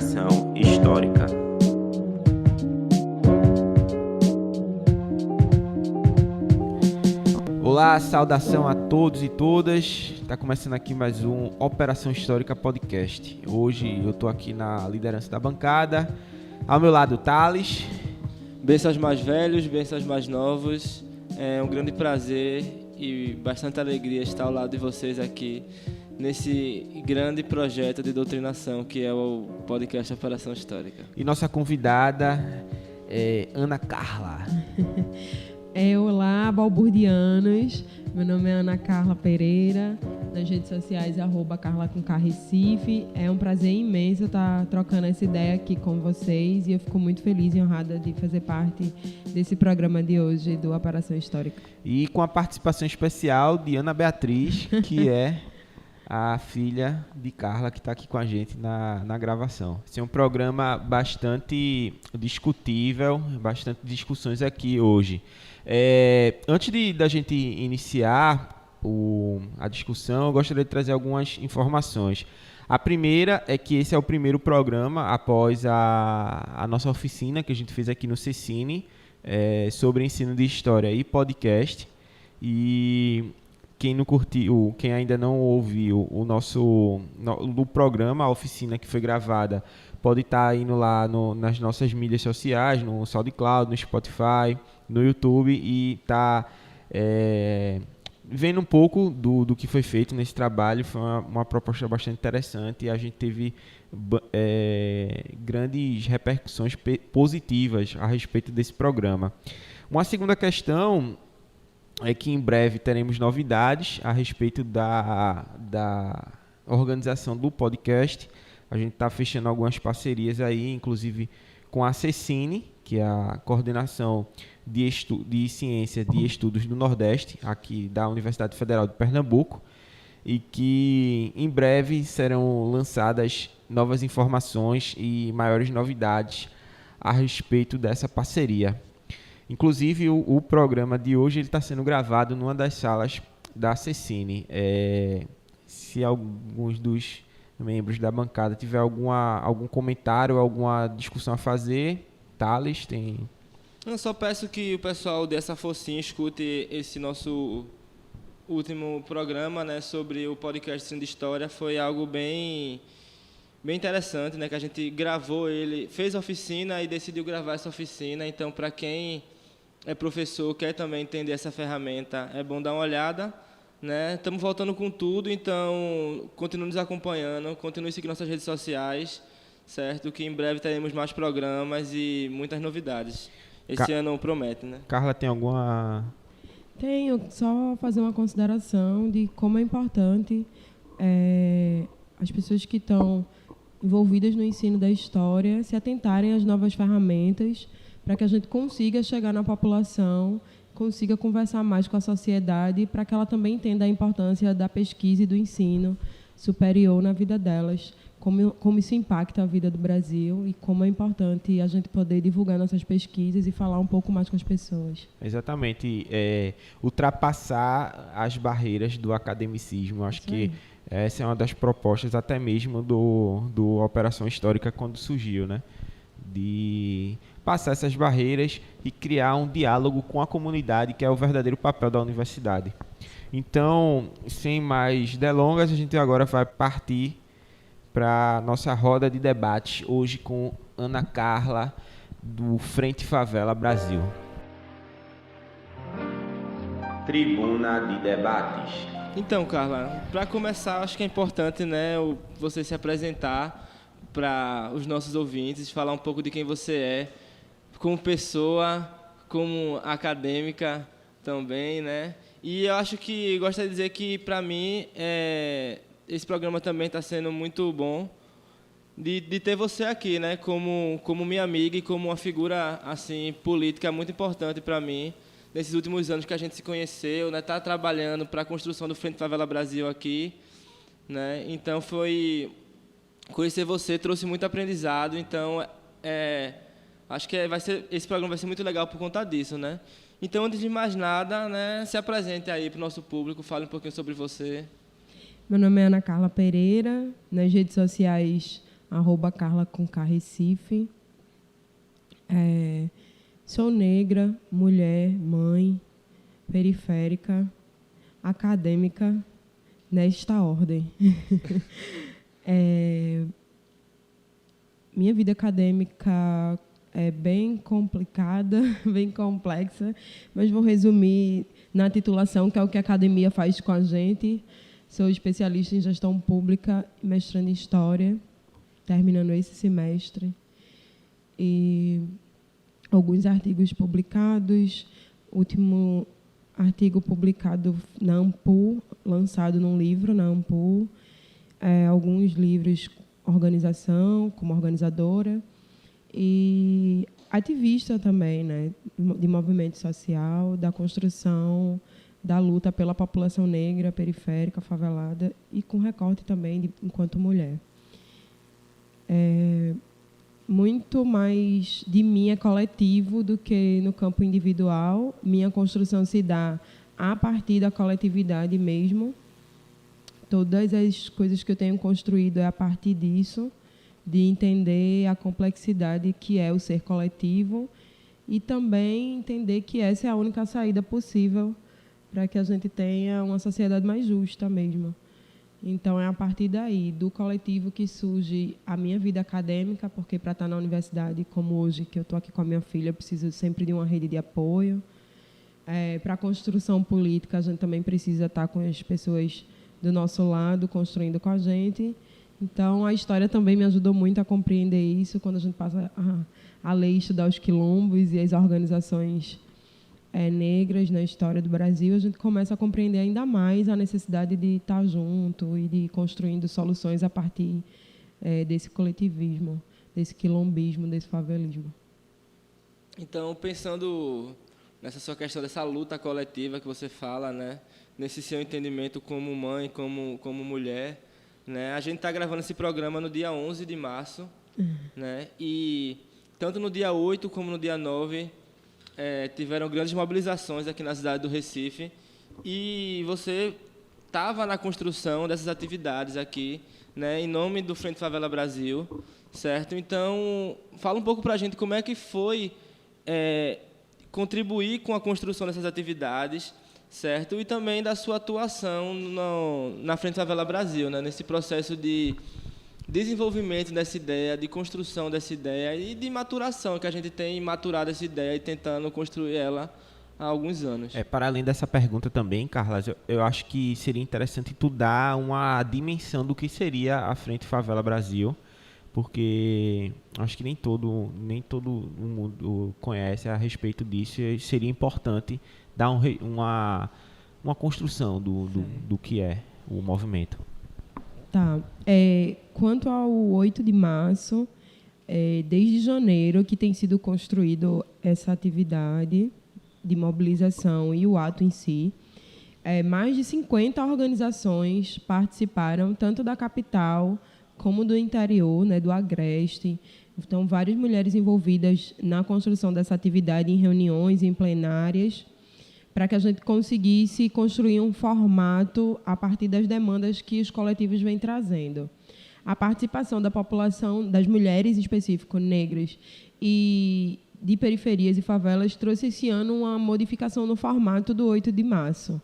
Operação Histórica. Olá, saudação a todos e todas. Está começando aqui mais um Operação Histórica Podcast. Hoje eu estou aqui na liderança da bancada. Ao meu lado, Thales. Bem-vindos aos mais velhos, bem-vindos aos mais novos. É um grande prazer e bastante alegria estar ao lado de vocês aqui nesse grande projeto de doutrinação que é o podcast Operação Histórica. E nossa convidada é Ana Carla. Olá, balburdianos. Meu nome é Ana Carla Pereira. Nas redes sociais, @Carla com K Recife. É um prazer imenso estar trocando essa ideia aqui com vocês e eu fico muito feliz e honrada de fazer parte desse programa de hoje do Operação Histórica. E com a participação especial de Ana Beatriz, que é a filha de Carla, que está aqui com a gente na gravação. Esse é um programa bastante discutível, bastante discussões aqui hoje. Antes da gente iniciar a discussão, eu gostaria de trazer algumas informações. A primeira é que esse é o primeiro programa após a nossa oficina que a gente fez aqui no Cecine sobre ensino de história e podcast. E quem não curtiu, quem ainda não ouviu o programa, a oficina que foi gravada, pode estar indo lá nas nossas mídias sociais, no SoundCloud, no Spotify, no YouTube e tá vendo um pouco do que foi feito nesse trabalho. Foi uma proposta bastante interessante e a gente teve grandes repercussões positivas a respeito desse programa. Uma segunda questão é que em breve teremos novidades a respeito da organização do podcast. A gente está fechando algumas parcerias aí, inclusive com a Cecine, que é a Coordenação de Ciência de Estudos do Nordeste, aqui da Universidade Federal de Pernambuco, e que em breve serão lançadas novas informações e maiores novidades a respeito dessa parceria. Inclusive, o programa de hoje está sendo gravado numa das salas da Cecine. Se alguns dos membros da bancada tiver algum comentário, alguma discussão a fazer, Thales tem... Eu só peço que o pessoal dessa focinha escute esse nosso último programa, né, sobre o podcast Ensino de História. Foi algo bem interessante, né, que a gente gravou ele, fez a oficina e decidiu gravar essa oficina. Então, para quem é professor, quer também entender essa ferramenta, é bom dar uma olhada, né? Estamos voltando com tudo, então continue nos acompanhando, continue seguindo nossas redes sociais, certo? Que em breve teremos mais programas e muitas novidades. Esse ano promete, né? Carla, tem alguma... Tenho só fazer uma consideração de como é importante as pessoas que estão envolvidas no ensino da história se atentarem às novas ferramentas para que a gente consiga chegar na população, consiga conversar mais com a sociedade, para que ela também entenda a importância da pesquisa e do ensino superior na vida delas, como isso impacta a vida do Brasil e como é importante a gente poder divulgar nossas pesquisas e falar um pouco mais com as pessoas. Exatamente, ultrapassar as barreiras do academicismo. Acho que essa é uma das propostas até mesmo do Operação Histórica quando surgiu, né? De passar essas barreiras e criar um diálogo com a comunidade, que é o verdadeiro papel da universidade. Então, sem mais delongas, a gente agora vai partir para a nossa roda de debate, hoje com Ana Carla, do Frente Favela Brasil. Tribuna de Debates. Então, Carla, para começar, acho que é importante, né, você se apresentar para os nossos ouvintes, falar um pouco de quem você é, como pessoa, como acadêmica também, né? E eu acho que gostaria de dizer que, para mim, esse programa também está sendo muito bom de ter você aqui, né? Como minha amiga e como uma figura assim política muito importante para mim nesses últimos anos que a gente se conheceu, né? Tá trabalhando para a construção do Frente Favela Brasil aqui, né? Então conhecer você trouxe muito aprendizado. Então acho que esse programa vai ser muito legal por conta disso, né? Então, antes de mais nada, né, se apresente aí para o nosso público, fale um pouquinho sobre você. Meu nome é Ana Carla Pereira. Nas redes sociais, @Carla com K Recife. Sou negra, mulher, mãe, periférica, acadêmica, nesta ordem. Minha vida acadêmica é bem complicada, bem complexa, mas vou resumir na titulação, que é o que a academia faz com a gente. Sou especialista em gestão pública e mestrando em História, terminando esse semestre. E alguns artigos publicados, último artigo publicado na Ampul, lançado num livro na Ampul, alguns livros, organização, como organizadora, e ativista também, né, de movimento social, da construção, da luta pela população negra, periférica, favelada, e com recorte também enquanto mulher. Muito mais de mim é coletivo do que no campo individual. Minha construção se dá a partir da coletividade mesmo. Todas as coisas que eu tenho construído é a partir disso, de entender a complexidade que é o ser coletivo e também entender que essa é a única saída possível para que a gente tenha uma sociedade mais justa mesmo. Então, é a partir daí, do coletivo, que surge a minha vida acadêmica, porque para estar na universidade, como hoje, que eu estou aqui com a minha filha, eu preciso sempre de uma rede de apoio. Para a construção política, a gente também precisa estar com as pessoas do nosso lado, construindo com a gente. Então, a história também me ajudou muito a compreender isso, quando a gente passa a ler e estudar os quilombos e as organizações negras na história do Brasil, a gente começa a compreender ainda mais a necessidade de estar junto e de ir construindo soluções a partir desse coletivismo, desse quilombismo, desse favelismo. Então, pensando nessa sua questão dessa luta coletiva que você fala, né, nesse seu entendimento como mãe, como mulher, né, a gente está gravando esse programa no dia 11 de março, né, e tanto no dia 8 como no dia 9, tiveram grandes mobilizações aqui na cidade do Recife, e você estava na construção dessas atividades aqui, né, em nome do Frente Favela Brasil, certo? Então, fala um pouco para a gente como é que foi contribuir com a construção dessas atividades, certo? E também da sua atuação na Frente Favela Brasil, né, nesse processo de desenvolvimento dessa ideia, de construção dessa ideia e de maturação, que a gente tem maturado essa ideia e tentando construir ela há alguns anos. Para além dessa pergunta também, Carla, eu acho que seria interessante tu dar uma dimensão do que seria a Frente Favela Brasil, porque acho que nem todo mundo conhece a respeito disso, e seria importante dar uma construção do que é o movimento. Tá. Quanto ao 8 de março, desde janeiro que tem sido construído essa atividade de mobilização e o ato em si, mais de 50 organizações participaram, tanto da capital como do interior, né, do Agreste. Então, várias mulheres envolvidas na construção dessa atividade em reuniões, em plenárias, para que a gente conseguisse construir um formato a partir das demandas que os coletivos vêm trazendo. A participação da população, das mulheres em específico, negras, e de periferias e favelas, trouxe esse ano uma modificação no formato do 8 de março.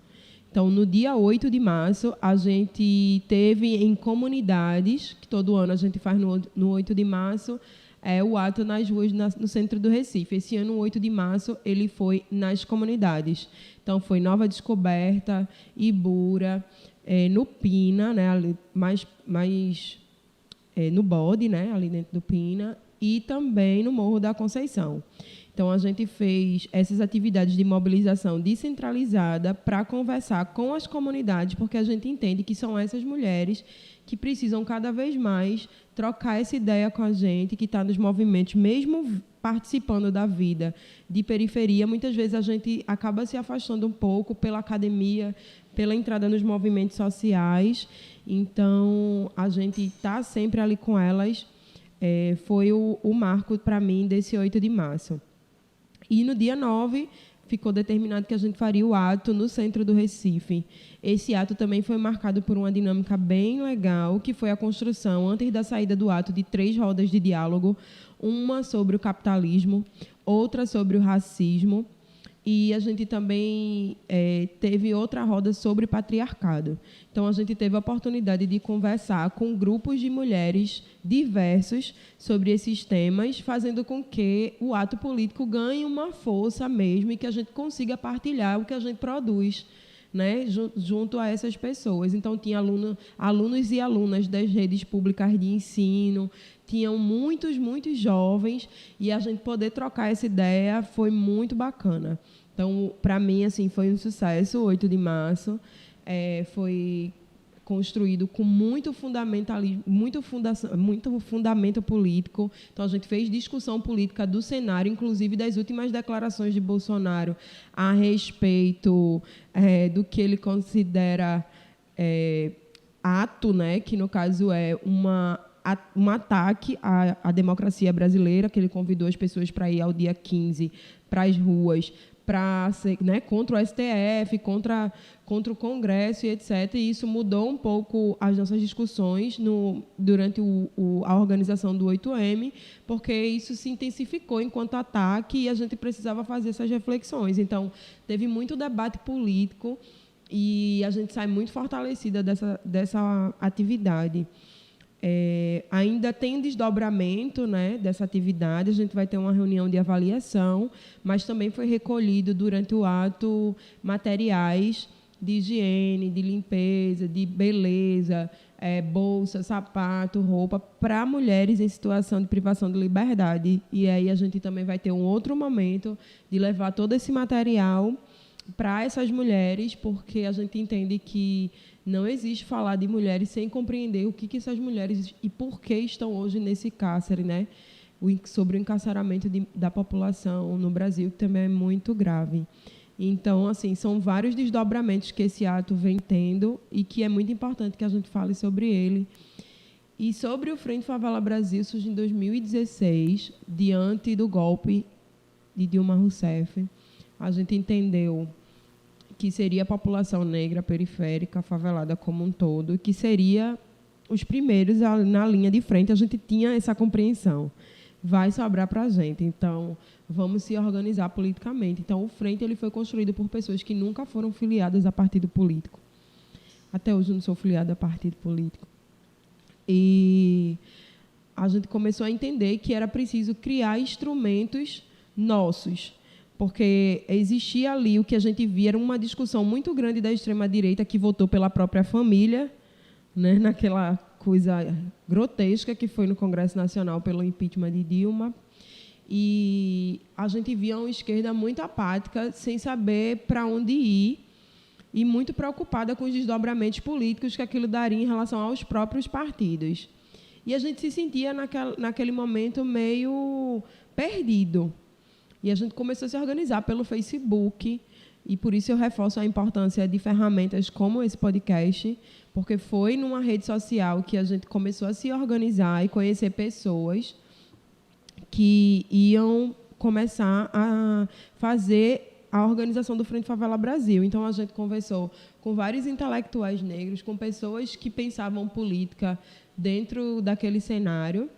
Então, no dia 8 de março, a gente teve em comunidades, que todo ano a gente faz no 8 de março, o ato nas ruas no centro do Recife. Esse ano, o 8 de março, ele foi nas comunidades. Então, foi Nova Descoberta, Ibura, no Pina, né, ali, mais no Bode, né, ali dentro do Pina, e também no Morro da Conceição. Então, a gente fez essas atividades de mobilização descentralizada para conversar com as comunidades, porque a gente entende que são essas mulheres que precisam cada vez mais trocar essa ideia com a gente, que está nos movimentos, mesmo participando da vida de periferia. Muitas vezes a gente acaba se afastando um pouco pela academia, pela entrada nos movimentos sociais. Então, a gente está sempre ali com elas. Foi o marco, para mim, desse 8 de março. E no dia 9, ficou determinado que a gente faria o ato no centro do Recife. Esse ato também foi marcado por uma dinâmica bem legal, que foi a construção, antes da saída do ato, de 3 rodas de diálogo, uma sobre o capitalismo, outra sobre o racismo, e a gente também teve outra roda sobre patriarcado. Então, a gente teve a oportunidade de conversar com grupos de mulheres diversos sobre esses temas, fazendo com que o ato político ganhe uma força mesmo e que a gente consiga partilhar o que a gente produz, né, junto a essas pessoas. Então, tinha alunos e alunas das redes públicas de ensino, tinham muitos jovens, e a gente poder trocar essa ideia foi muito bacana. Então, para mim, assim, foi um sucesso. O 8 de março foi construído com muito fundamentalismo, muito fundamento político. Então, a gente fez discussão política do cenário, inclusive das últimas declarações de Bolsonaro a respeito do que ele considera ato, né, que, no caso, é um ataque à democracia brasileira, que ele convidou as pessoas para ir ao dia 15 para as ruas, contra o STF, contra o Congresso e etc. E isso mudou um pouco as nossas discussões durante a organização do 8M, porque isso se intensificou enquanto ataque e a gente precisava fazer essas reflexões. Então, teve muito debate político e a gente sai muito fortalecida dessa atividade. Ainda tem desdobramento, né, dessa atividade. A gente vai ter uma reunião de avaliação, mas também foi recolhido durante o ato materiais de higiene, de limpeza, de beleza, bolsa, sapato, roupa para mulheres em situação de privação de liberdade. E aí a gente também vai ter um outro momento de levar todo esse material para essas mulheres, porque a gente entende que não existe falar de mulheres sem compreender o que essas mulheres e por que estão hoje nesse cárcere, né? Sobre o encarceramento da população no Brasil, que também é muito grave. Então, assim, são vários desdobramentos que esse ato vem tendo e que é muito importante que a gente fale sobre ele. E sobre o Frente Favela Brasil, surge em 2016, diante do golpe de Dilma Rousseff. A gente entendeu que seria a população negra, periférica, favelada como um todo, que seria os primeiros na linha de frente. A gente tinha essa compreensão. Vai sobrar para a gente, então vamos se organizar politicamente. Então, o Frente ele foi construído por pessoas que nunca foram filiadas a partido político. Até hoje eu não sou filiada a partido político. E a gente começou a entender que era preciso criar instrumentos nossos, porque existia ali o que a gente via, era uma discussão muito grande da extrema-direita que votou pela própria família, né, naquela coisa grotesca que foi no Congresso Nacional pelo impeachment de Dilma. E a gente via uma esquerda muito apática, sem saber para onde ir, e muito preocupada com os desdobramentos políticos que aquilo daria em relação aos próprios partidos. E a gente se sentia, naquele momento, meio perdido. E a gente começou a se organizar pelo Facebook, e por isso eu reforço a importância de ferramentas como esse podcast, porque foi numa rede social que a gente começou a se organizar e conhecer pessoas que iam começar a fazer a organização do Frente Favela Brasil. Então, a gente conversou com vários intelectuais negros, com pessoas que pensavam política dentro daquele cenário,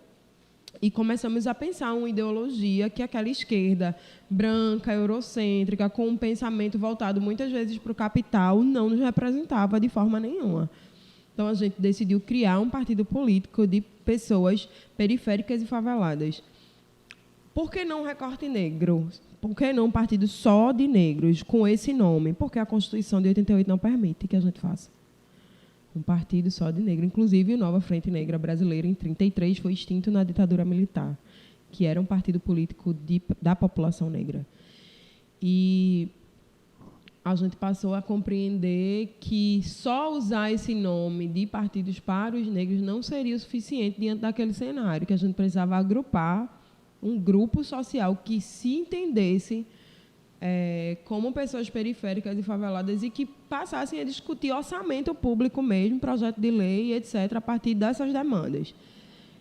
e começamos a pensar uma ideologia que aquela esquerda branca, eurocêntrica, com um pensamento voltado muitas vezes para o capital, não nos representava de forma nenhuma. Então, a gente decidiu criar um partido político de pessoas periféricas e faveladas. Por que não Recorte Negro? Por que não um partido só de negros com esse nome? Porque a Constituição de 88 não permite que a gente faça um partido só de negro. Inclusive, o Nova Frente Negra Brasileira, em 1933, foi extinto na ditadura militar, que era um partido político da população negra. E a gente passou a compreender que só usar esse nome de partidos para os negros não seria o suficiente diante daquele cenário, que a gente precisava agrupar um grupo social que se entendesse como pessoas periféricas e faveladas e que passassem a discutir orçamento público mesmo, projeto de lei, etc., a partir dessas demandas.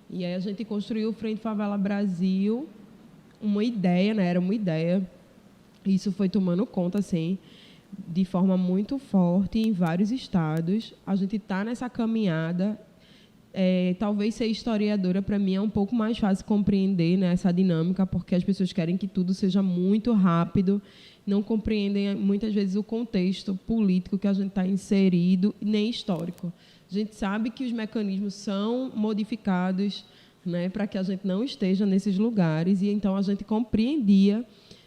E aí a gente construiu o Frente Favela Brasil, uma ideia, né? Era uma ideia Isso foi tomando conta, assim, de forma muito forte em vários estados. A gente está nessa caminhada. Talvez ser historiadora, para mim, é um pouco mais fácil compreender, né, essa dinâmica, porque as pessoas querem que tudo seja muito rápido, não compreendem, muitas vezes, o contexto político que a gente está inserido, nem histórico. A gente sabe que os mecanismos são modificados, né, para que a gente não esteja nesses lugares, e então a gente compreendia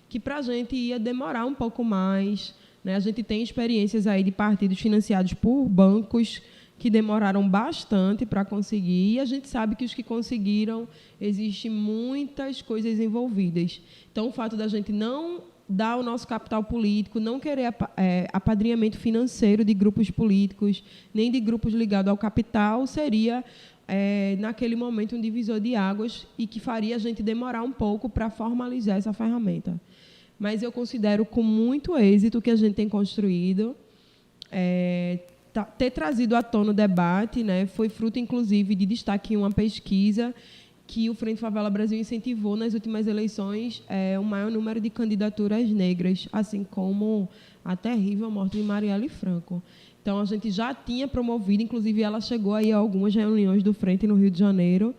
que para a gente ia demorar um pouco mais, né? A gente tem experiências aí de partidos financiados por bancos que demoraram bastante para conseguir, e a gente sabe que os que conseguiram, existem muitas coisas envolvidas. Então, o fato da gente não dar o nosso capital político, não querer apadrinhamento financeiro de grupos políticos, nem de grupos ligados ao capital, seria, naquele momento, um divisor de águas e que faria a gente demorar um pouco para formalizar essa ferramenta. Mas eu considero com muito êxito o que a gente tem construído. Ter trazido à tona o debate, né, foi fruto, inclusive, de destaque em uma pesquisa que o Frente Favela Brasil incentivou nas últimas eleições o maior número de candidaturas negras, assim como a terrível morte de Marielle Franco. Então, a gente já tinha promovido, inclusive ela chegou aí a algumas reuniões do Frente no Rio de Janeiro,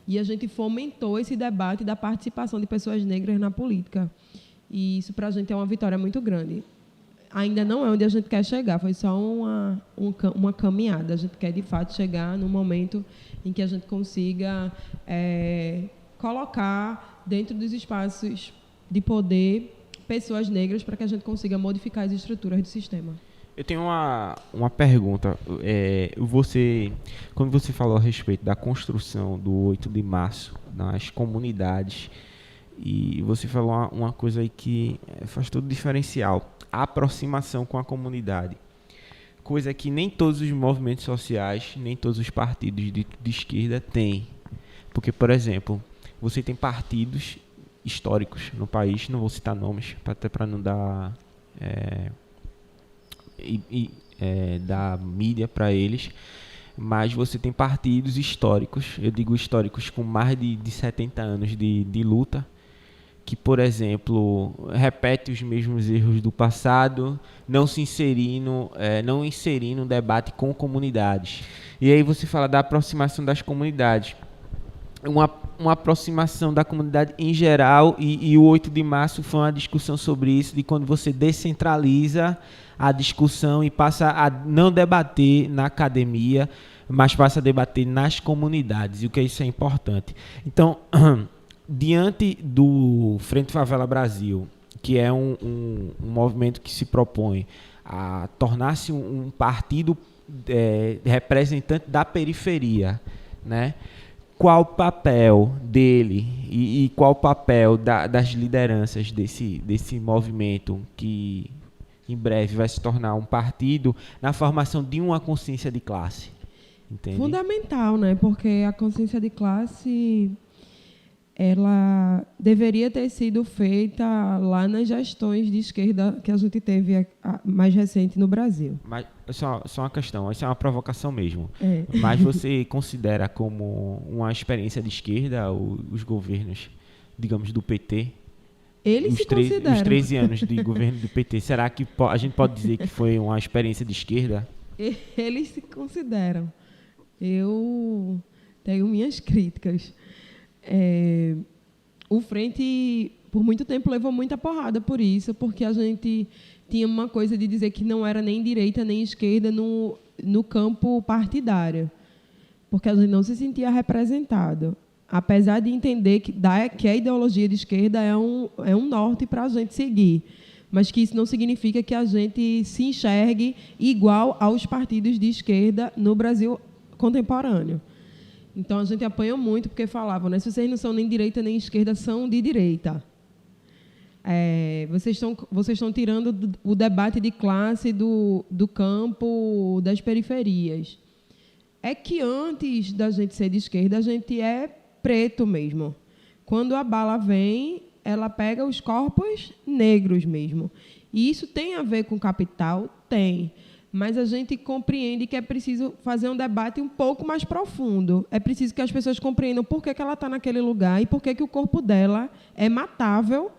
e a gente fomentou esse debate da participação de pessoas negras na política. E isso, para a gente, é uma vitória muito grande. Ainda não é onde a gente quer chegar, foi só uma caminhada. A gente quer, de fato, chegar no momento em que a gente consiga colocar dentro dos espaços de poder pessoas negras para que a gente consiga modificar as estruturas do sistema. Eu tenho uma pergunta. Quando você falou a respeito da construção do 8 de março nas comunidades, e você falou uma coisa aí que faz todo o diferencial, a aproximação com a comunidade, coisa que nem todos os movimentos sociais, nem todos os partidos de esquerda têm. Porque, por exemplo, você tem partidos históricos no país, não vou citar nomes, até para não dar dar mídia para eles, mas você tem partidos históricos, eu digo históricos com mais de 70 anos de luta, que, por exemplo, repete os mesmos erros do passado, não inserindo um debate com comunidades. E aí você fala da aproximação das comunidades. Uma aproximação da comunidade em geral, e o 8 de março foi uma discussão sobre isso, de quando você descentraliza a discussão e passa a não debater na academia, mas passa a debater nas comunidades, e o que isso é importante. Então, diante do Frente Favela Brasil, que é um movimento que se propõe a tornar-se um partido representante da periferia, né? Qual o papel dele e qual o papel das lideranças desse movimento que em breve vai se tornar um partido na formação de uma consciência de classe? Entende? Fundamental, né? Porque a consciência de classe, ela deveria ter sido feita lá nas gestões de esquerda que a gente teve mais recente no Brasil. Mas só uma questão, isso é uma provocação mesmo. Mas você considera como uma experiência de esquerda os governos, digamos, do PT? Eles se consideram. Os 13 anos de governo do PT, será que a gente pode dizer que foi uma experiência de esquerda? Eles se consideram. Eu tenho minhas críticas. O Frente, por muito tempo, levou muita porrada por isso, porque a gente tinha uma coisa de dizer que não era nem direita nem esquerda no campo partidário, porque a gente não se sentia representado. Apesar de entender que a ideologia de esquerda é um norte para a gente seguir, mas que isso não significa que a gente se enxergue igual aos partidos de esquerda no Brasil contemporâneo. Então, a gente apanha muito porque falavam, né? Se vocês não são nem direita nem esquerda, são de direita. Vocês estão tirando o debate de classe do campo das periferias. É que antes da gente ser de esquerda, a gente é preto mesmo. Quando a bala vem, ela pega os corpos negros mesmo. E isso tem a ver com capital? Tem. Mas a gente compreende que é preciso fazer um debate um pouco mais profundo. É preciso que as pessoas compreendam por que ela está naquele lugar e por que o corpo dela é matável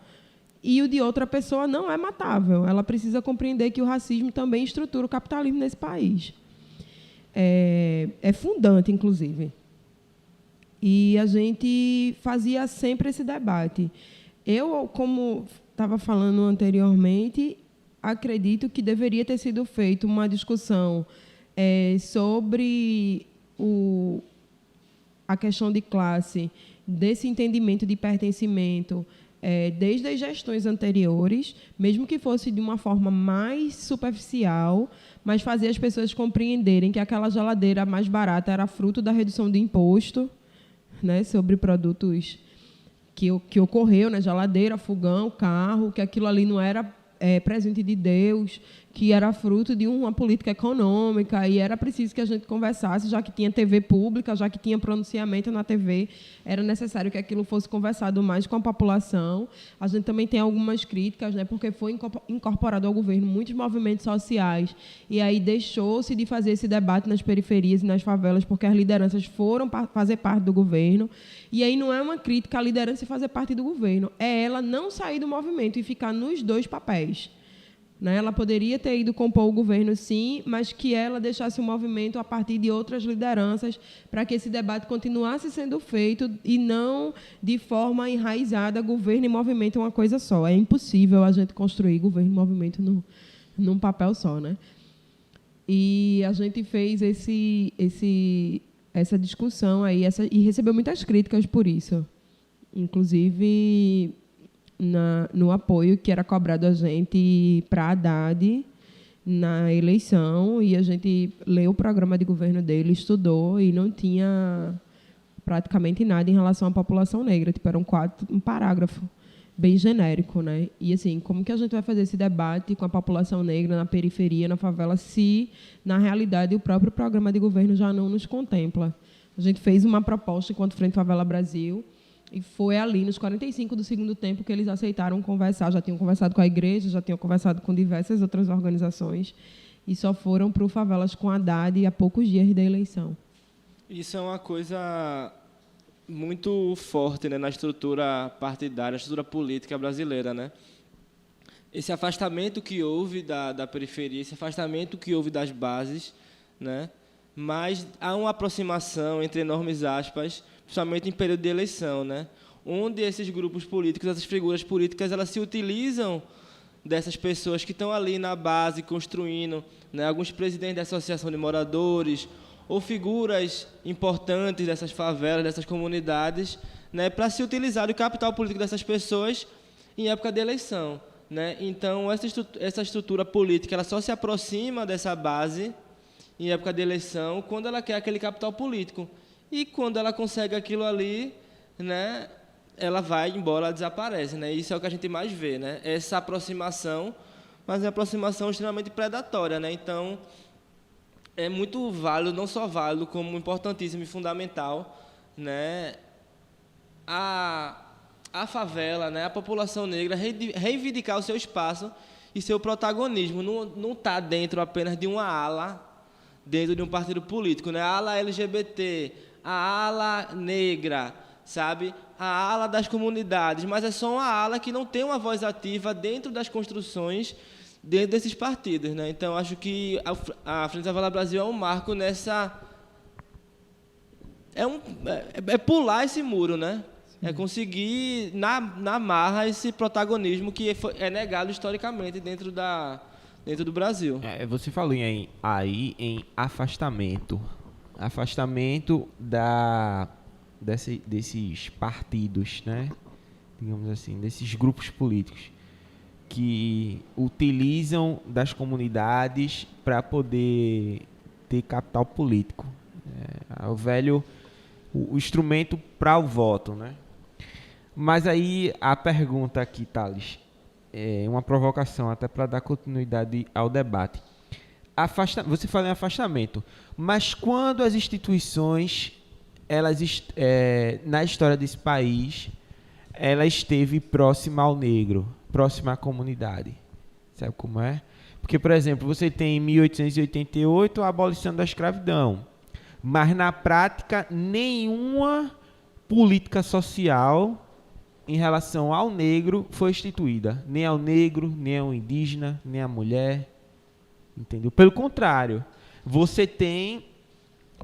e o de outra pessoa não é matável. Ela precisa compreender que o racismo também estrutura o capitalismo nesse país. É fundante, inclusive. E a gente fazia sempre esse debate. Eu, como estava falando anteriormente, acredito que deveria ter sido feita uma discussão sobre a questão de classe, desse entendimento de pertencimento, desde as gestões anteriores, mesmo que fosse de uma forma mais superficial, mas fazer as pessoas compreenderem que aquela geladeira mais barata era fruto da redução de imposto, né, sobre produtos que ocorreu na geladeira, fogão, carro, que aquilo ali não era presente de Deus, que era fruto de uma política econômica, e era preciso que a gente conversasse, já que tinha TV pública, já que tinha pronunciamento na TV, era necessário que aquilo fosse conversado mais com a população. A gente também tem algumas críticas, né, porque foi incorporado ao governo muitos movimentos sociais, e aí deixou-se de fazer esse debate nas periferias e nas favelas, porque as lideranças foram fazer parte do governo. E aí não é uma crítica à liderança fazer parte do governo, é ela não sair do movimento e ficar nos dois papéis. Né? Ela poderia ter ido compor o governo, sim, mas que ela deixasse o movimento a partir de outras lideranças para que esse debate continuasse sendo feito e não de forma enraizada, governo e movimento é uma coisa só. É impossível a gente construir governo e movimento num papel só. Né? E a gente fez essa discussão aí, e recebeu muitas críticas por isso. Inclusive no apoio que era cobrado a gente para Haddad na eleição, e a gente leu o programa de governo dele, estudou, e não tinha praticamente nada em relação à população negra. Tipo, era um parágrafo bem genérico, né? E assim, como que a gente vai fazer esse debate com a população negra na periferia, na favela, se na realidade o próprio programa de governo já não nos contempla? A gente fez uma proposta enquanto Frente Favela Brasil, e foi ali, nos 45 do segundo tempo, que eles aceitaram conversar. Já tinham conversado com a igreja, já tinham conversado com diversas outras organizações, e só foram para o Favelas com Haddad há poucos dias da eleição. Isso é uma coisa muito forte, né, na estrutura partidária, na estrutura política brasileira. Né? Esse afastamento que houve da periferia, esse afastamento que houve das bases, né? Mas há uma aproximação, entre enormes aspas, principalmente em período de eleição, né? Onde esses grupos políticos, essas figuras políticas, elas se utilizam dessas pessoas que estão ali na base construindo, né? Alguns presidentes da associação de moradores ou figuras importantes dessas favelas, dessas comunidades, né? Para se utilizar do capital político dessas pessoas em época de eleição, né? Então, essa estrutura política ela só se aproxima dessa base em época de eleição quando ela quer aquele capital político. E quando ela consegue aquilo ali, né, ela vai embora, ela desaparece. Né? Isso é o que a gente mais vê, né? Essa aproximação, mas é uma aproximação extremamente predatória. Né? Então, é muito válido, não só válido, como importantíssimo e fundamental, né, a favela, né, a população negra reivindicar o seu espaço e seu protagonismo. Não está dentro apenas de uma ala, dentro de um partido político, né? A ala LGBT, a ala negra, sabe? A ala das comunidades, mas é só uma ala que não tem uma voz ativa dentro das construções, dentro desses partidos, né? Então, acho que a Frente Favela Brasil é um marco nessa... É pular esse muro, né? Sim. É conseguir, na marra, esse protagonismo que é negado historicamente dentro do Brasil. Você falou em afastamento. Afastamento desses partidos, né? Digamos assim, desses grupos políticos que utilizam das comunidades para poder ter capital político. O instrumento para o voto, né? Mas aí a pergunta aqui, Thales, uma provocação até para dar continuidade ao debate. Você fala em afastamento, mas quando as instituições, na história desse país, ela esteve próxima ao negro, próxima à comunidade? Sabe como é? Porque, por exemplo, você tem em 1888 a abolição da escravidão, mas na prática nenhuma política social em relação ao negro foi instituída. Nem ao negro, nem ao indígena, nem à mulher. Entendeu? Pelo contrário, você tem,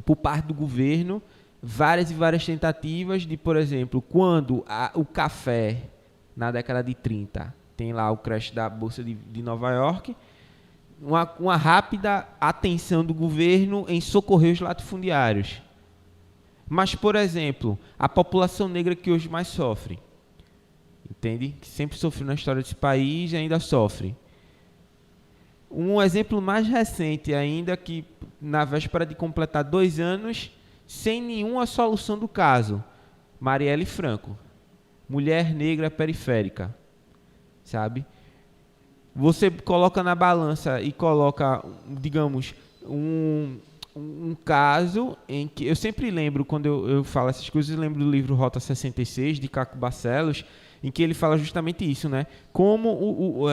por parte do governo, várias e várias tentativas de, por exemplo, quando o café, na década de 30, tem lá o crash da Bolsa de Nova York, uma rápida atenção do governo em socorrer os latifundiários. Mas, por exemplo, a população negra que hoje mais sofre, entende? Que sempre sofreu na história desse país e ainda sofre. Um exemplo mais recente ainda, que na véspera de completar 2 anos, sem nenhuma solução do caso, Marielle Franco, mulher negra periférica, sabe? Você coloca na balança e coloca, digamos, um caso em que eu sempre lembro, quando eu falo essas coisas, eu lembro do livro Rota 66, de Caco Barcelos, em que ele fala justamente isso, né? Como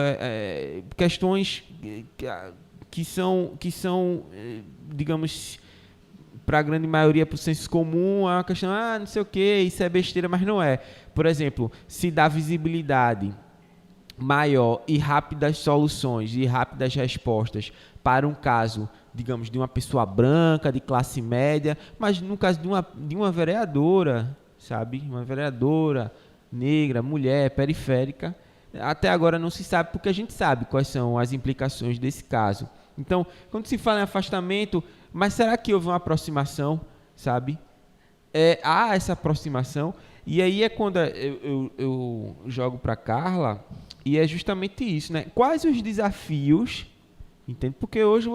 questões que são, digamos, para a grande maioria, para o senso comum, é uma questão, não sei o que, isso é besteira, mas não é. Por exemplo, se dá visibilidade maior e rápidas soluções e rápidas respostas para um caso, digamos, de uma pessoa branca, de classe média, mas no caso de uma vereadora, sabe? Uma vereadora negra, mulher, periférica, até agora não se sabe, porque a gente sabe quais são as implicações desse caso. Então, quando se fala em afastamento, mas será que houve uma aproximação, sabe? Há essa aproximação, e aí é quando eu jogo para Carla, e é justamente isso, né? Quais os desafios, entende? Porque hoje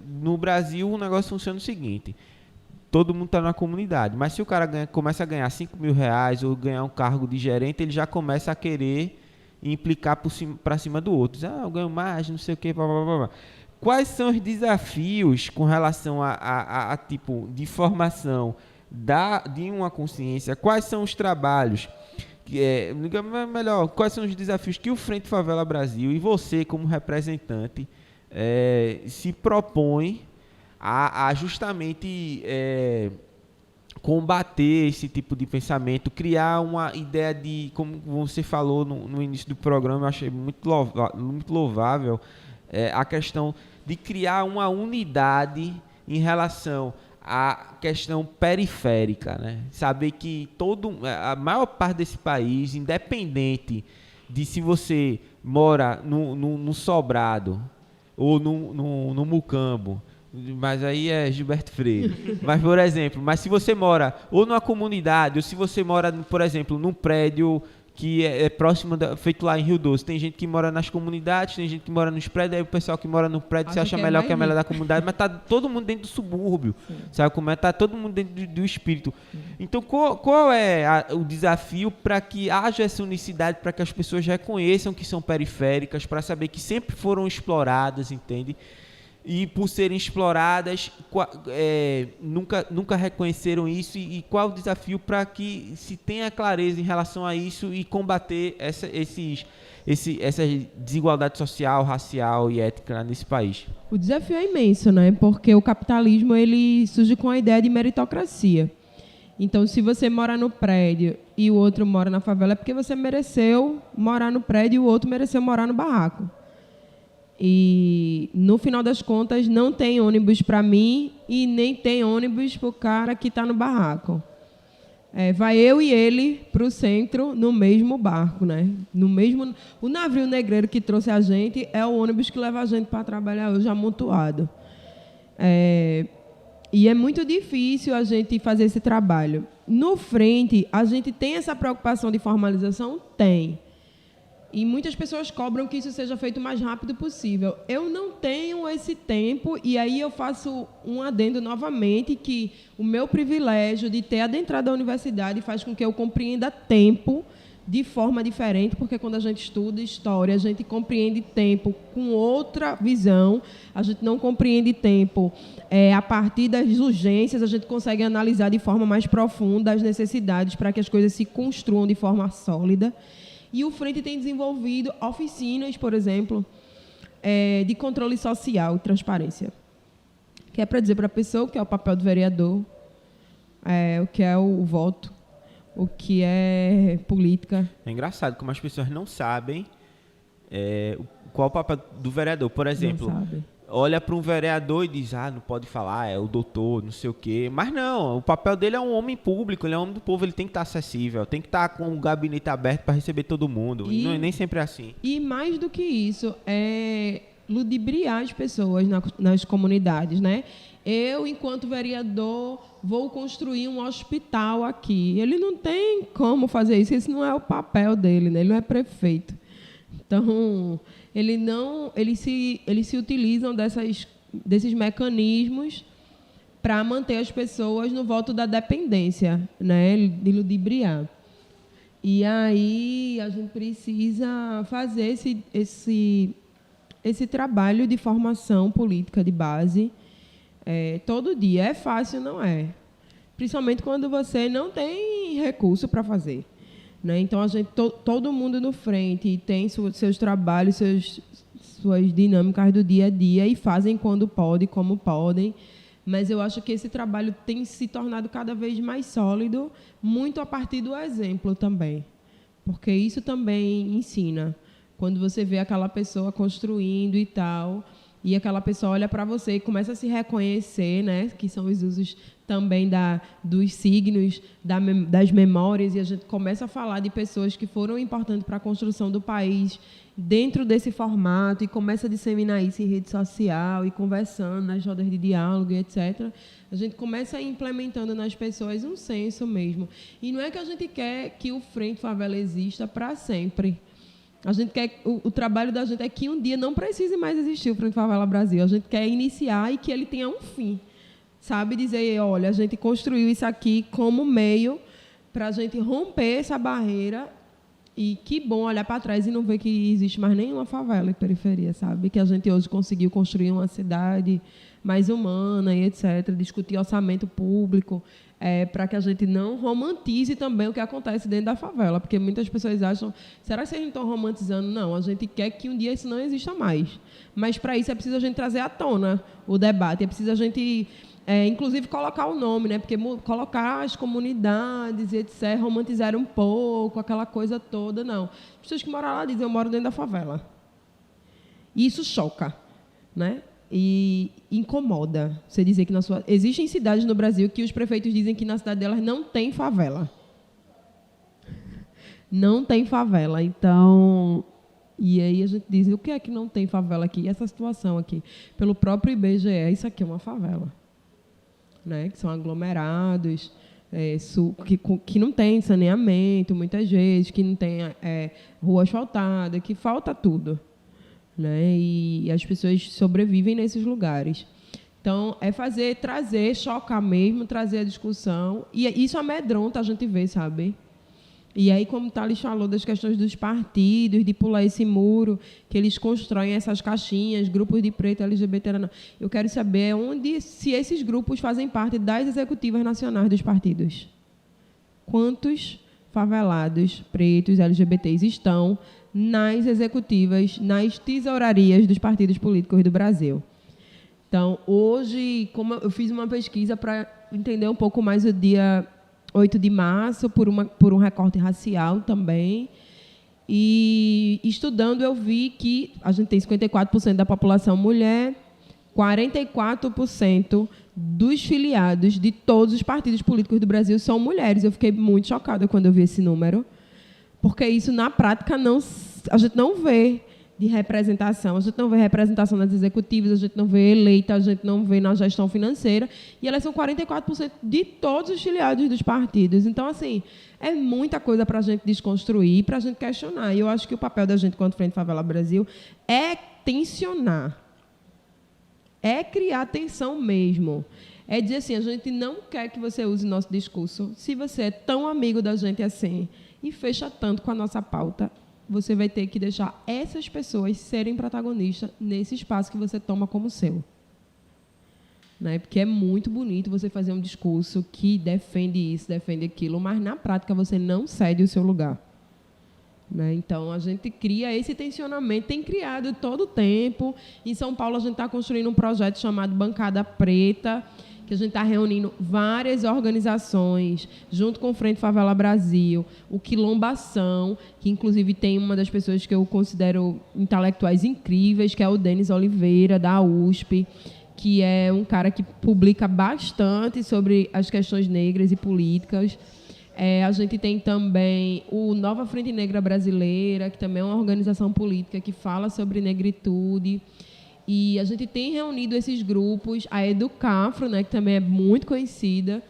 no Brasil, o negócio funciona o seguinte: todo mundo está na comunidade, mas se o cara começa a ganhar R$5.000 ou ganhar um cargo de gerente, ele já começa a querer implicar para cima do outro. Eu ganho mais, não sei o quê, blá, blá, blá, blá. Quais são os desafios com relação a tipo de formação de uma consciência? Quais são os trabalhos? Quais são os desafios que o Frente Favela Brasil e você, como representante, se propõe a justamente combater esse tipo de pensamento, criar uma ideia de, como você falou no início do programa, eu achei muito louvável, a questão de criar uma unidade em relação à questão periférica, né? Saber que a maior parte desse país, independente de se você mora no Sobrado ou no Mucambo, mas aí é Gilberto Freire. Mas, por exemplo, se você mora ou numa comunidade, ou se você mora, por exemplo, num prédio que é próximo, feito lá em Rio Doce, tem gente que mora nas comunidades, tem gente que mora nos prédios, aí o pessoal que mora no prédio se acha melhor que é melhor da comunidade, mas tá todo mundo dentro do subúrbio. Sim. Sabe como é? Tá todo mundo dentro do espírito. Sim. Então, qual é o desafio para que haja essa unicidade, para que as pessoas reconheçam que são periféricas, para saber que sempre foram exploradas, entende? E por serem exploradas, nunca reconheceram isso, e qual o desafio para que se tenha clareza em relação a isso e combater essa desigualdade social, racial e étnica nesse país? O desafio é imenso, né? Porque o capitalismo ele surge com a ideia de meritocracia. Então, se você mora no prédio e o outro mora na favela, é porque você mereceu morar no prédio e o outro mereceu morar no barraco. E, no final das contas, não tem ônibus para mim e nem tem ônibus para o cara que está no barraco. Vai eu e ele para o centro no mesmo barco, né? O navio negreiro que trouxe a gente é o ônibus que leva a gente para trabalhar hoje amontoado. E é muito difícil a gente fazer esse trabalho. No Frente, a gente tem essa preocupação de formalização? Tem. E muitas pessoas cobram que isso seja feito o mais rápido possível. Eu não tenho esse tempo, e aí eu faço um adendo novamente, que o meu privilégio de ter adentrado a universidade faz com que eu compreenda tempo de forma diferente, porque quando a gente estuda história, a gente compreende tempo com outra visão, a gente não compreende tempo a partir das urgências, a gente consegue analisar de forma mais profunda as necessidades para que as coisas se construam de forma sólida. E o Frente tem desenvolvido oficinas, por exemplo, de controle social e transparência, que é para dizer para a pessoa o que é o papel do vereador, o que é o voto, o que é política. É engraçado como as pessoas não sabem qual o papel do vereador. Por exemplo, Não sabe. olha para um vereador e diz, não pode falar, é o doutor, não sei o quê. Mas não, o papel dele é um homem público, ele é um homem do povo, ele tem que estar acessível, tem que estar com o gabinete aberto para receber todo mundo. E nem sempre é assim. E mais do que isso, é ludibriar as pessoas nas comunidades, né? Eu, enquanto vereador, vou construir um hospital aqui. Ele não tem como fazer isso, esse não é o papel dele, né? Ele não é prefeito. Então, eles se utilizam desses mecanismos para manter as pessoas no voto da dependência, né? De ludibriar. E aí a gente precisa fazer esse trabalho de formação política de base todo dia. É fácil, não é? Principalmente quando você não tem recurso para fazer. Né? Então, a gente, todo mundo no frente tem seus trabalhos, suas dinâmicas do dia a dia e fazem quando podem, como podem. Mas eu acho que esse trabalho tem se tornado cada vez mais sólido, muito a partir do exemplo também. Porque isso também ensina. Quando você vê aquela pessoa construindo e tal, e aquela pessoa olha para você e começa a se reconhecer, né? Que são os usos também dos signos, das memórias, e a gente começa a falar de pessoas que foram importantes para a construção do país dentro desse formato e começa a disseminar isso em rede social e conversando nas rodas de diálogo, etc. A gente começa a ir implementando nas pessoas um senso mesmo. E não é que a gente quer que o Frente Favela exista para sempre. A gente quer, o trabalho da gente é que um dia não precise mais existir o Frente Favela Brasil. A gente quer iniciar e que ele tenha um fim. Sabe, dizer, olha, a gente construiu isso aqui como meio para a gente romper essa barreira e que bom olhar para trás e não ver que existe mais nenhuma favela em periferia, sabe? Que a gente hoje conseguiu construir uma cidade mais humana e etc., discutir orçamento público, para que a gente não romantize também o que acontece dentro da favela, porque muitas pessoas acham, será que vocês não estão romantizando? Não, a gente quer que um dia isso não exista mais. Mas, para isso, é preciso a gente trazer à tona o debate, é preciso a gente... inclusive colocar o nome, né? Porque colocar as comunidades, etc., romantizar um pouco, aquela coisa toda, não. As pessoas que moram lá dizem, eu moro dentro da favela. E isso choca, né? E incomoda você dizer que existem cidades no Brasil que os prefeitos dizem que na cidade delas não tem favela. Não tem favela. Então... E aí a gente diz, o que é que não tem favela aqui? E essa situação aqui, pelo próprio IBGE, isso aqui é uma favela. Né, que são aglomerados, que não tem saneamento, muitas vezes, que não tem rua asfaltada, que falta tudo. Né, e as pessoas sobrevivem nesses lugares. Então, trazer, chocar mesmo, trazer a discussão. E isso amedronta a gente ver, sabe? E aí, como o Thales falou das questões dos partidos, de pular esse muro, que eles constroem essas caixinhas, grupos de preto, LGBT... Eu quero saber se esses grupos fazem parte das executivas nacionais dos partidos. Quantos favelados, pretos, LGBTs estão nas executivas, nas tesourarias dos partidos políticos do Brasil? Então, hoje, como eu fiz uma pesquisa para entender um pouco mais o dia 8 de março, por um recorte racial também. E estudando, eu vi que a gente tem 54% da população mulher, 44% dos filiados de todos os partidos políticos do Brasil são mulheres. Eu fiquei muito chocada quando eu vi esse número, porque isso, na prática, a gente não vê de representação. A gente não vê representação nas executivas, a gente não vê eleita, a gente não vê na gestão financeira. E elas são 44% de todos os filiados dos partidos. Então, assim, é muita coisa para a gente desconstruir, para a gente questionar. E eu acho que o papel da gente, enquanto Frente Favela Brasil, é tensionar. É criar tensão mesmo. É dizer assim, a gente não quer que você use nosso discurso. Se você é tão amigo da gente assim e fecha tanto com a nossa pauta, você vai ter que deixar essas pessoas serem protagonistas nesse espaço que você toma como seu. Né? Porque é muito bonito você fazer um discurso que defende isso, defende aquilo, mas, na prática, você não cede o seu lugar. Né? Então, a gente cria esse tensionamento, tem criado todo o tempo. Em São Paulo, a gente está construindo um projeto chamado Bancada Preta, que a gente está reunindo várias organizações, junto com o Frente Favela Brasil, o Quilombação, que inclusive tem uma das pessoas que eu considero intelectuais incríveis, que é o Denis Oliveira, da USP, que é um cara que publica bastante sobre as questões negras e políticas. A gente tem também o Nova Frente Negra Brasileira, que também é uma organização política que fala sobre negritude. E a gente tem reunido esses grupos, a Educafro, né, que também é muito conhecida,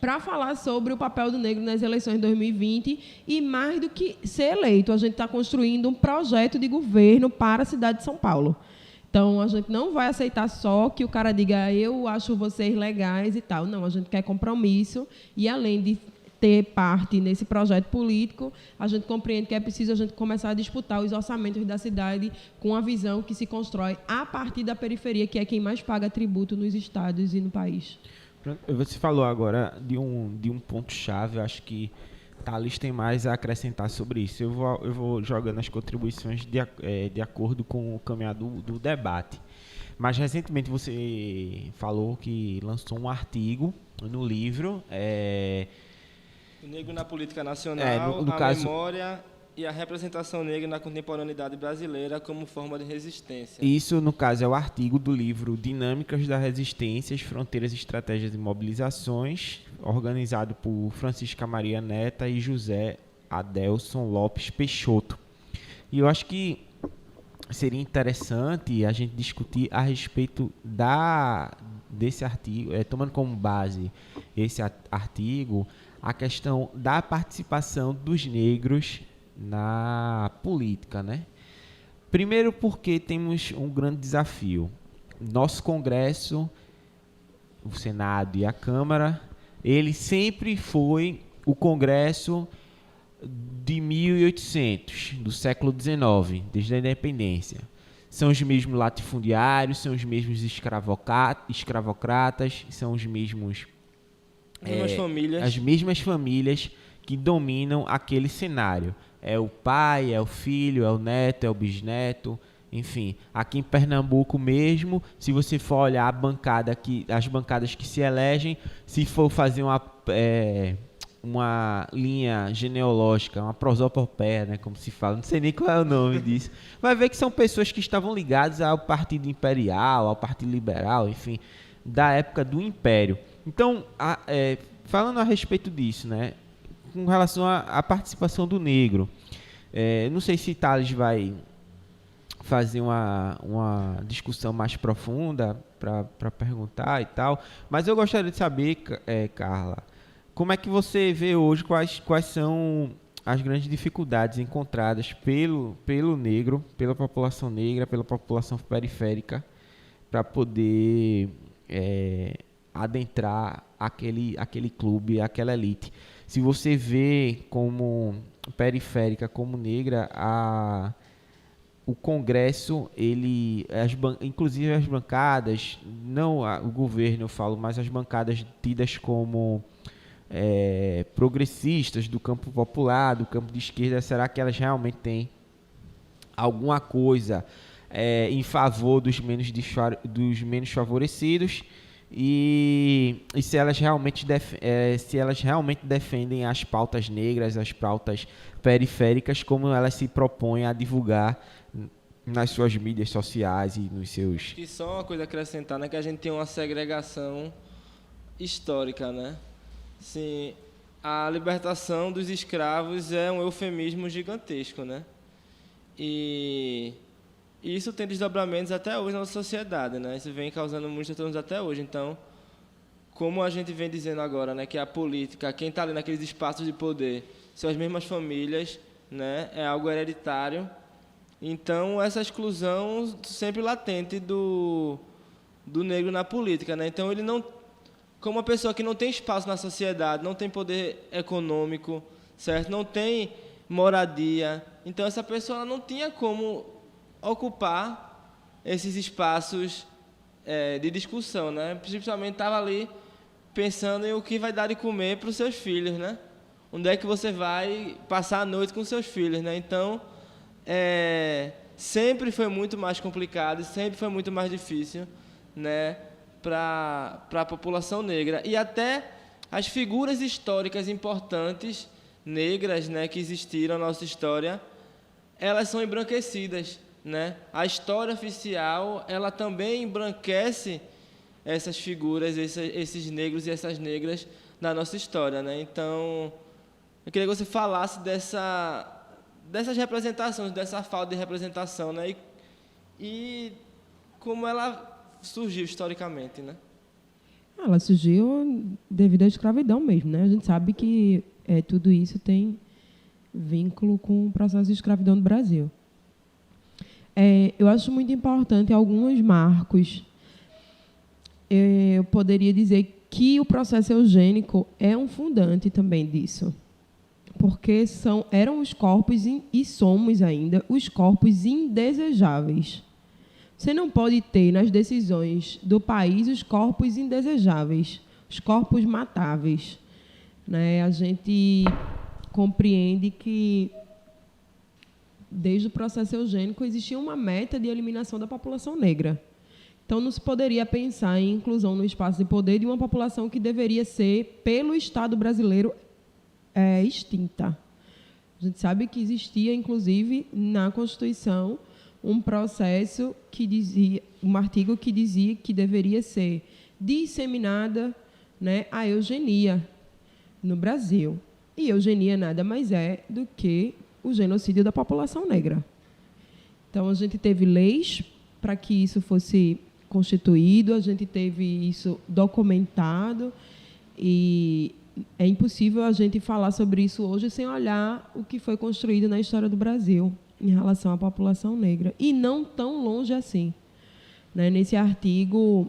para falar sobre o papel do negro nas eleições de 2020 e, mais do que ser eleito, a gente está construindo um projeto de governo para a cidade de São Paulo. Então, a gente não vai aceitar só que o cara diga eu acho vocês legais e tal. Não, a gente quer compromisso e, além de ter parte nesse projeto político, a gente compreende que é preciso a gente começar a disputar os orçamentos da cidade com a visão que se constrói a partir da periferia, que é quem mais paga tributo nos estados e no país. Você falou agora de um ponto-chave, eu acho que Thales tem mais a acrescentar sobre isso. Eu vou jogando as contribuições de acordo com o caminhar do debate. Mas, recentemente, você falou que lançou um artigo no livro... O negro na política nacional, no a caso, memória e a representação negra na contemporaneidade brasileira como forma de resistência. Isso, no caso, é o artigo do livro Dinâmicas da Resistência, Fronteiras, Estratégias e Mobilizações, organizado por Francisca Maria Neta e José Adelson Lopes Peixoto. E eu acho que seria interessante a gente discutir a respeito desse artigo, tomando como base esse artigo, a questão da participação dos negros na política, né? Primeiro porque temos um grande desafio. Nosso Congresso, o Senado e a Câmara, ele sempre foi o Congresso de 1800, do século XIX, desde a independência. São os mesmos latifundiários, são os mesmos escravocratas, são os mesmos... as mesmas famílias que dominam aquele cenário. É o pai, é o filho, é o neto, é o bisneto, enfim. Aqui em Pernambuco mesmo, se você for olhar as bancadas que se elegem, se for fazer uma linha genealógica, uma prosopopeia, né, como se fala, não sei nem qual é o nome disso, vai ver que são pessoas que estavam ligadas ao Partido Imperial, ao Partido Liberal, enfim, da época do Império. Então, falando a respeito disso, né, com relação à participação do negro, não sei se Thales vai fazer uma discussão mais profunda para perguntar e tal, mas eu gostaria de saber, Carla, como é que você vê hoje quais são as grandes dificuldades encontradas pelo negro, pela população negra, pela população periférica, para poder adentrar aquele clube, aquela elite. Se você vê como periférica, como negra, o Congresso, inclusive as bancadas, não o governo eu falo, mas as bancadas tidas como progressistas do campo popular, do campo de esquerda, será que elas realmente têm alguma coisa em favor dos menos favorecidos? E se elas realmente defendem as pautas negras, as pautas periféricas, como elas se propõem a divulgar nas suas mídias sociais e nos seus... E só uma coisa a acrescentar, né, que a gente tem uma segregação histórica, né? Sim, a libertação dos escravos é um eufemismo gigantesco, né? E isso tem desdobramentos até hoje na nossa sociedade, né? Isso vem causando muitos transtornos até hoje. Então, como a gente vem dizendo agora, né, que a política, quem está ali naqueles espaços de poder, são as mesmas famílias, né? É algo hereditário. Então, essa exclusão sempre latente do negro na política, né? Então, ele não, como uma pessoa que não tem espaço na sociedade, não tem poder econômico, certo? Não tem moradia. Então, essa pessoa não tinha como ocupar esses espaços de discussão, né? Principalmente estava ali pensando em o que vai dar de comer para os seus filhos, né? Onde é que você vai passar a noite com seus filhos, né? Então, sempre foi muito mais complicado, sempre foi muito mais difícil, né? para a população negra. E até as figuras históricas importantes negras, né, que existiram na nossa história, elas são embranquecidas, né? A história oficial, ela também embranquece essas figuras, esses negros e essas negras na nossa história, né? Então, eu queria que você falasse dessas representações, dessa falta de representação, né? E como ela surgiu historicamente, né? Ela surgiu devido à escravidão mesmo, né? A gente sabe que tudo isso tem vínculo com o processo de escravidão do Brasil. Eu acho muito importante alguns marcos. Eu poderia dizer que o processo eugênico é um fundante também disso, porque eram os corpos, e somos ainda, os corpos indesejáveis. Você não pode ter nas decisões do país os corpos indesejáveis, os corpos matáveis, né? A gente compreende que, desde o processo eugênico, existia uma meta de eliminação da população negra. Então, não se poderia pensar em inclusão no espaço de poder de uma população que deveria ser, pelo Estado brasileiro, extinta. A gente sabe que existia, inclusive, na Constituição, um processo que dizia, um artigo que dizia que deveria ser disseminada, né, a eugenia no Brasil. E eugenia nada mais é do que o genocídio da população negra. Então, a gente teve leis para que isso fosse constituído, a gente teve isso documentado, e é impossível a gente falar sobre isso hoje sem olhar o que foi construído na história do Brasil em relação à população negra. E não tão longe assim, né? Nesse artigo,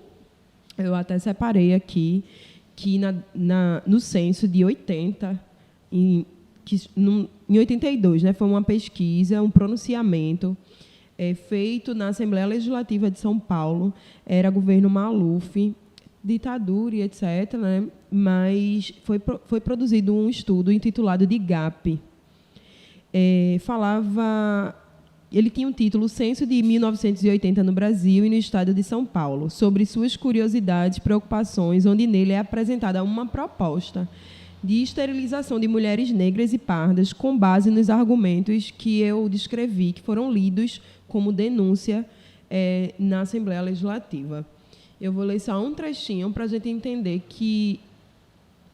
eu até separei aqui que no censo de 80, em 82, né, foi uma pesquisa, um pronunciamento feito na Assembleia Legislativa de São Paulo. Era governo Maluf, ditadura e etc., né? Mas foi produzido um estudo intitulado de GAP. Ele tinha um título, Censo de 1980 no Brasil e no Estado de São Paulo, sobre suas curiosidades, preocupações, onde nele é apresentada uma proposta de esterilização de mulheres negras e pardas com base nos argumentos que eu descrevi, que foram lidos como denúncia na Assembleia Legislativa. Eu vou ler só um trechinho para a gente entender que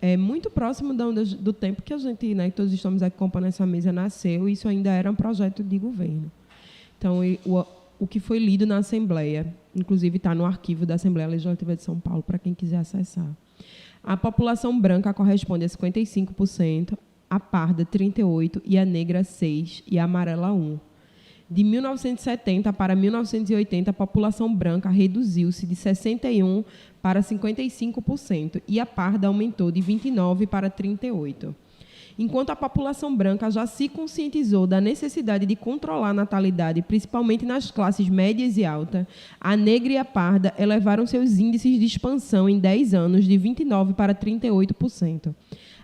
é muito próximo do tempo que a gente, né, que todos estamos aqui compondo essa mesa, nasceu, e isso ainda era um projeto de governo. Então, o que foi lido na Assembleia, inclusive está no arquivo da Assembleia Legislativa de São Paulo, para quem quiser acessar. A população branca corresponde a 55%, a parda 38%, e a negra 6% e a amarela 1%. De 1970 para 1980, a população branca reduziu-se de 61% para 55%, e a parda aumentou de 29% para 38%. Enquanto a população branca já se conscientizou da necessidade de controlar a natalidade, principalmente nas classes médias e altas, a negra e a parda elevaram seus índices de expansão em 10 anos de 29% para 38%.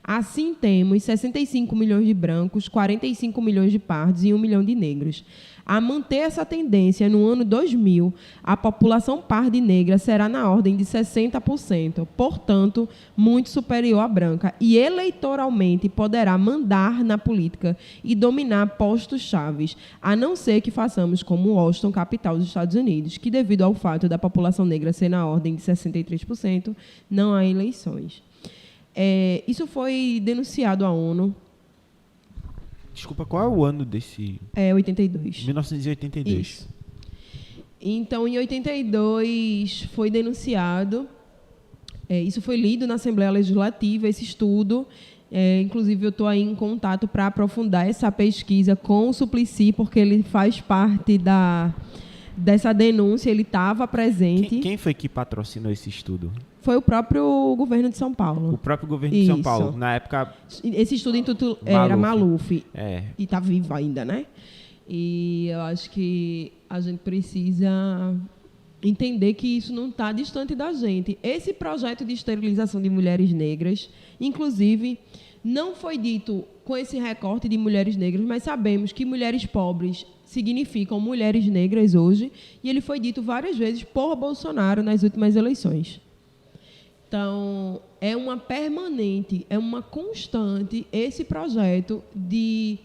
Assim, temos 65 milhões de brancos, 45 milhões de pardos e 1 milhão de negros. A manter essa tendência, no ano 2000, a população parda e negra será na ordem de 60%, portanto, muito superior à branca, e eleitoralmente poderá mandar na política e dominar postos chaves, a não ser que façamos como Washington, capital dos Estados Unidos, que, devido ao fato da população negra ser na ordem de 63%, não há eleições. Isso foi denunciado à ONU. Desculpa, qual é o ano desse... 82. 1982. Isso. Então, em 82, foi denunciado. Isso foi lido na Assembleia Legislativa, esse estudo. Inclusive, eu estou aí em contato para aprofundar essa pesquisa com o Suplicy, porque ele faz parte dessa denúncia, ele estava presente. Quem foi que patrocinou esse estudo? Foi o próprio governo de São Paulo. O próprio governo de São Paulo. Na época... Esse estudo era Maluf. E está vivo ainda, né? E eu acho que a gente precisa entender que isso não está distante da gente. Esse projeto de esterilização de mulheres negras, inclusive, não foi dito com esse recorte de mulheres negras, mas sabemos que mulheres pobres significam mulheres negras hoje, e ele foi dito várias vezes por Bolsonaro nas últimas eleições. Então, é uma permanente, é uma constante esse projeto de...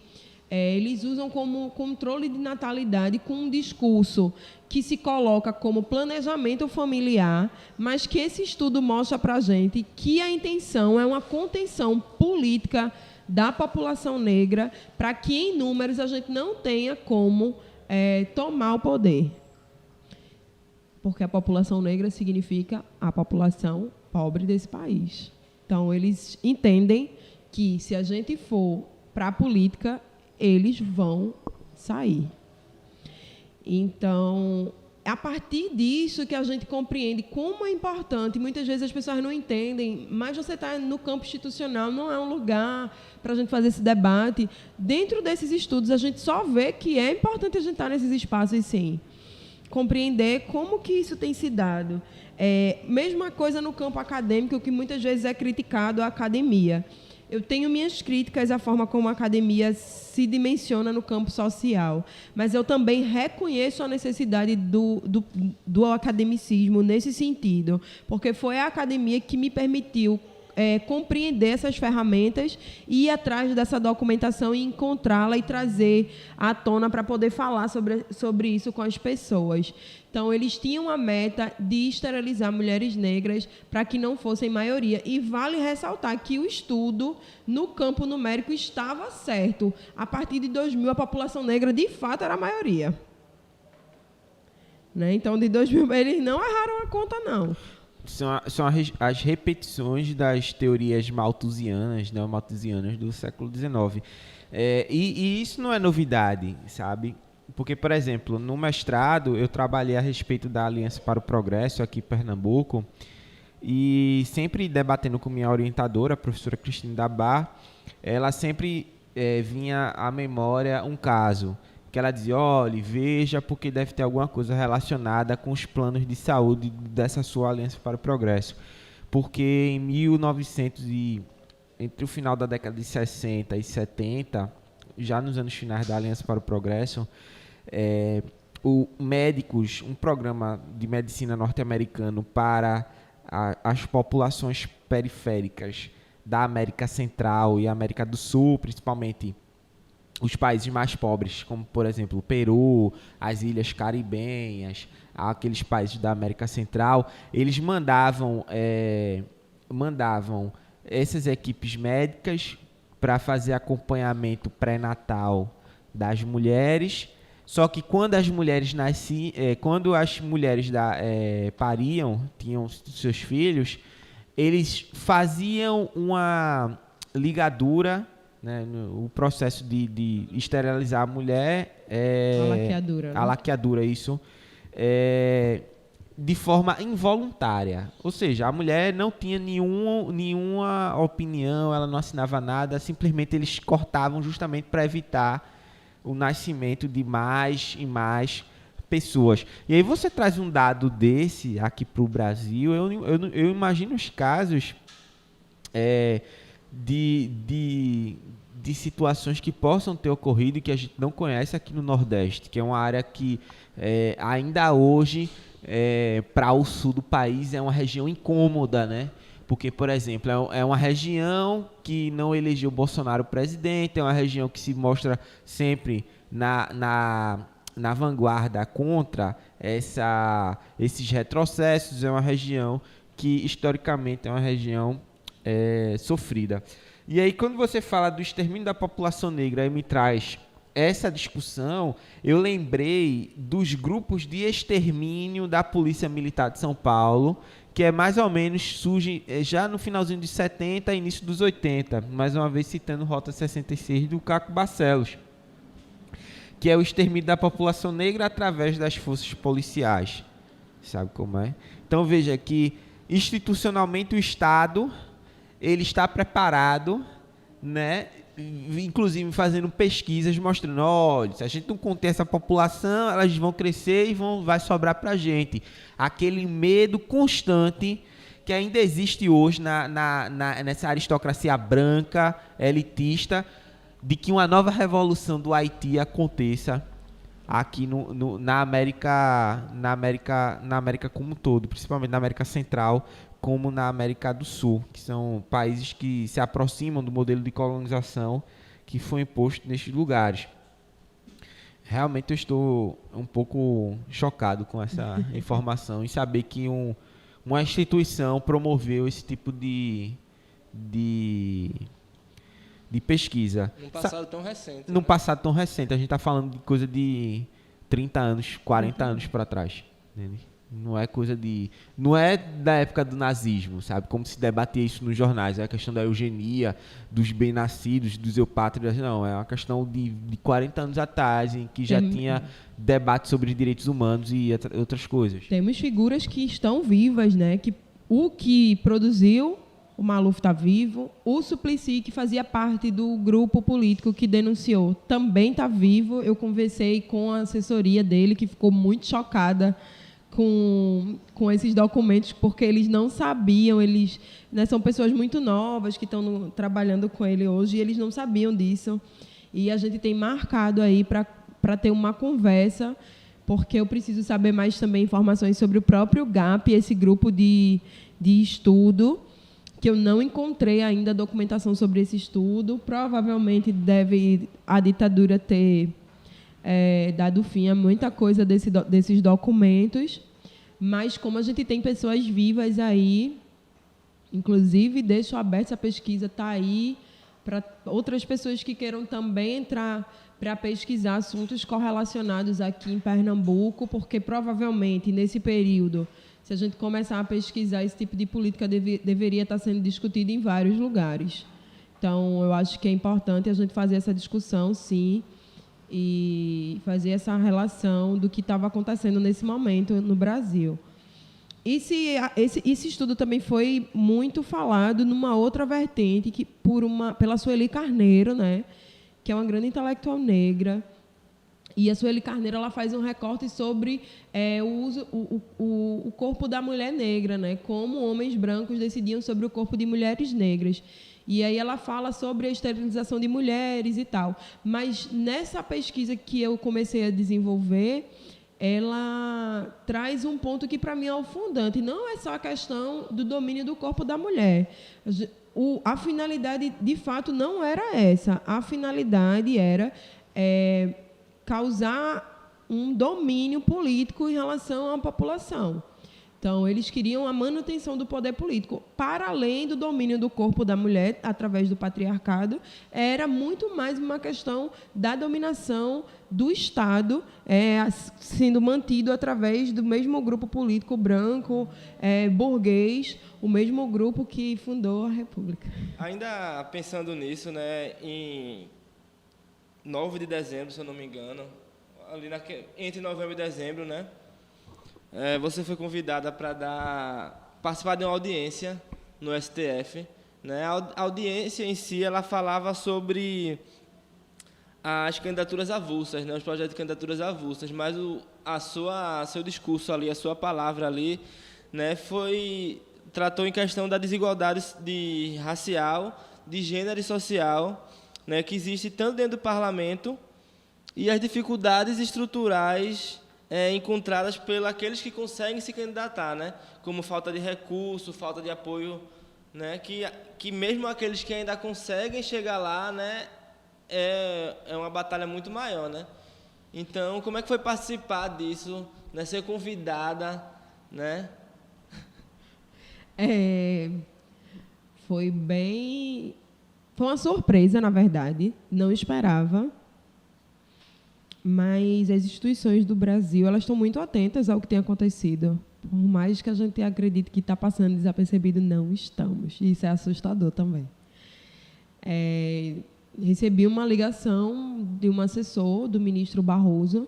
eles usam como controle de natalidade com um discurso que se coloca como planejamento familiar, mas que esse estudo mostra para a gente que a intenção é uma contenção política da população negra para que, em números, a gente não tenha como tomar o poder. Porque a população negra significa a população pobre desse país. Então, eles entendem que, se a gente for para a política, eles vão sair. Então, é a partir disso que a gente compreende como é importante. Muitas vezes as pessoas não entendem, mas você está no campo institucional, não é um lugar para a gente fazer esse debate. Dentro desses estudos, a gente só vê que é importante a gente estar nesses espaços, sim. Compreender como que isso tem se dado. Mesma coisa no campo acadêmico, que muitas vezes é criticado a academia. Eu tenho minhas críticas à forma como a academia se dimensiona no campo social, mas eu também reconheço a necessidade do academicismo nesse sentido, porque foi a academia que me permitiu compreender essas ferramentas, ir atrás dessa documentação e encontrá-la e trazer à tona para poder falar sobre isso com as pessoas. Então, eles tinham a meta de esterilizar mulheres negras para que não fossem maioria. E vale ressaltar que o estudo no campo numérico estava certo. A partir de 2000, a população negra, de fato, era a maioria. Né? Então, de 2000, eles não erraram a conta, não. São as repetições das teorias malthusianas, neomalthusianas do século XIX. E isso não é novidade, sabe? Porque, por exemplo, no mestrado, eu trabalhei a respeito da Aliança para o Progresso aqui em Pernambuco, e sempre debatendo com minha orientadora, a professora Cristina Dabar, ela sempre vinha à memória um caso, que ela dizia, olha, veja, porque deve ter alguma coisa relacionada com os planos de saúde dessa sua Aliança para o Progresso. Porque em 1900 entre o final da década de 60 e 70, já nos anos finais da Aliança para o Progresso, um programa de medicina norte-americano para as populações periféricas da América Central e América do Sul, principalmente os países mais pobres, como, por exemplo, o Peru, as ilhas caribenhas, aqueles países da América Central, eles mandavam essas equipes médicas para fazer acompanhamento pré-natal das mulheres. Só que quando as mulheres pariam, tinham seus filhos, eles faziam uma ligadura, né, o processo de esterilizar a mulher, a laqueadura, isso, de forma involuntária. Ou seja, a mulher não tinha nenhuma opinião, ela não assinava nada, simplesmente eles cortavam justamente para evitar o nascimento de mais e mais pessoas. E aí você traz um dado desse aqui para o Brasil, eu imagino os casos de situações que possam ter ocorrido e que a gente não conhece aqui no Nordeste, que é uma área que ainda hoje, para o sul do país, é uma região incômoda, né? Porque, por exemplo, é uma região que não elegeu Bolsonaro presidente, é uma região que se mostra sempre na vanguarda contra esses retrocessos, é uma região que, historicamente, é uma região sofrida. E aí, quando você fala do extermínio da população negra e me traz essa discussão, eu lembrei dos grupos de extermínio da Polícia Militar de São Paulo, que mais ou menos surge já no finalzinho dos 70 e início dos 80, mais uma vez citando Rota 66 do Caco Barcelos, que é o extermínio da população negra através das forças policiais. Sabe como é? Então veja que institucionalmente o Estado ele está preparado, né? Inclusive fazendo pesquisas mostrando, olha, se a gente não conter essa população, elas vão crescer e vai sobrar para a gente. Aquele medo constante que ainda existe hoje nessa aristocracia branca, elitista, de que uma nova revolução do Haiti aconteça aqui na América como um todo, principalmente na América Central, como na América do Sul, que são países que se aproximam do modelo de colonização que foi imposto nestes lugares. Realmente eu estou um pouco chocado com essa informação e saber que uma instituição promoveu esse tipo de pesquisa. Num passado tão recente. Num né? passado tão recente. A gente está falando de coisa de 30 anos, 40 anos para trás. Entende? Não é coisa de... Não é da época do nazismo, sabe? Como se debatia isso nos jornais. É a questão da eugenia, dos bem-nascidos, dos eupátridas. Não, é uma questão de 40 anos atrás, em que já tinha debate sobre direitos humanos e outras coisas. Temos figuras que estão vivas, né? Que o que produziu, o Maluf está vivo, o Suplicy, que fazia parte do grupo político que denunciou, também está vivo. Eu conversei com a assessoria dele, que ficou muito chocada com esses documentos, porque eles não sabiam, eles, né, são pessoas muito novas que estão trabalhando com ele hoje, e eles não sabiam disso. E a gente tem marcado aí para ter uma conversa, porque eu preciso saber mais também informações sobre o próprio GAP, esse grupo de estudo, que eu não encontrei ainda documentação sobre esse estudo. Provavelmente deve a ditadura ter dado fim a muita coisa desses documentos, mas como a gente tem pessoas vivas aí, inclusive deixo aberta essa pesquisa, está aí para outras pessoas que queiram também entrar para pesquisar assuntos correlacionados aqui em Pernambuco, porque provavelmente nesse período, se a gente começar a pesquisar, esse tipo de política deveria estar sendo discutido em vários lugares. Então, eu acho que é importante a gente fazer essa discussão, sim, e fazer essa relação do que estava acontecendo nesse momento no Brasil. Esse estudo também foi muito falado numa outra vertente, pela Sueli Carneiro, né, que é uma grande intelectual negra. E a Sueli Carneiro, ela faz um recorte sobre o corpo da mulher negra, né, como homens brancos decidiam sobre o corpo de mulheres negras. E aí ela fala sobre a esterilização de mulheres e tal. Mas nessa pesquisa que eu comecei a desenvolver, ela traz um ponto que, para mim, é o fundante. Não é só a questão do domínio do corpo da mulher. A finalidade, de fato, não era essa. A finalidade era causar um domínio político em relação à população. Então, eles queriam a manutenção do poder político. Para além do domínio do corpo da mulher, através do patriarcado, era muito mais uma questão da dominação do Estado, sendo mantido através do mesmo grupo político branco, burguês, o mesmo grupo que fundou a República. Ainda pensando nisso, né, em 9 de dezembro, se eu não me engano, ali entre novembro e dezembro, né, você foi convidada para participar de uma audiência no STF. Né? A audiência em si, ela falava sobre as candidaturas avulsas, né? Os projetos de candidaturas avulsas, mas seu discurso ali, a sua palavra ali, né, tratou em questão da desigualdade racial, de gênero e social, né, que existe tanto dentro do parlamento, e as dificuldades estruturais encontradas por aqueles que conseguem se candidatar, né? Como falta de recurso, falta de apoio, né? Que mesmo aqueles que ainda conseguem chegar lá, né? É uma batalha muito maior, né? Então, como é que foi participar disso, né? Ser convidada, né? Foi uma surpresa, na verdade. Não esperava. Mas as instituições do Brasil, elas estão muito atentas ao que tem acontecido. Por mais que a gente acredite que está passando desapercebido, não estamos. E isso é assustador também. Recebi uma ligação de um assessor do ministro Barroso,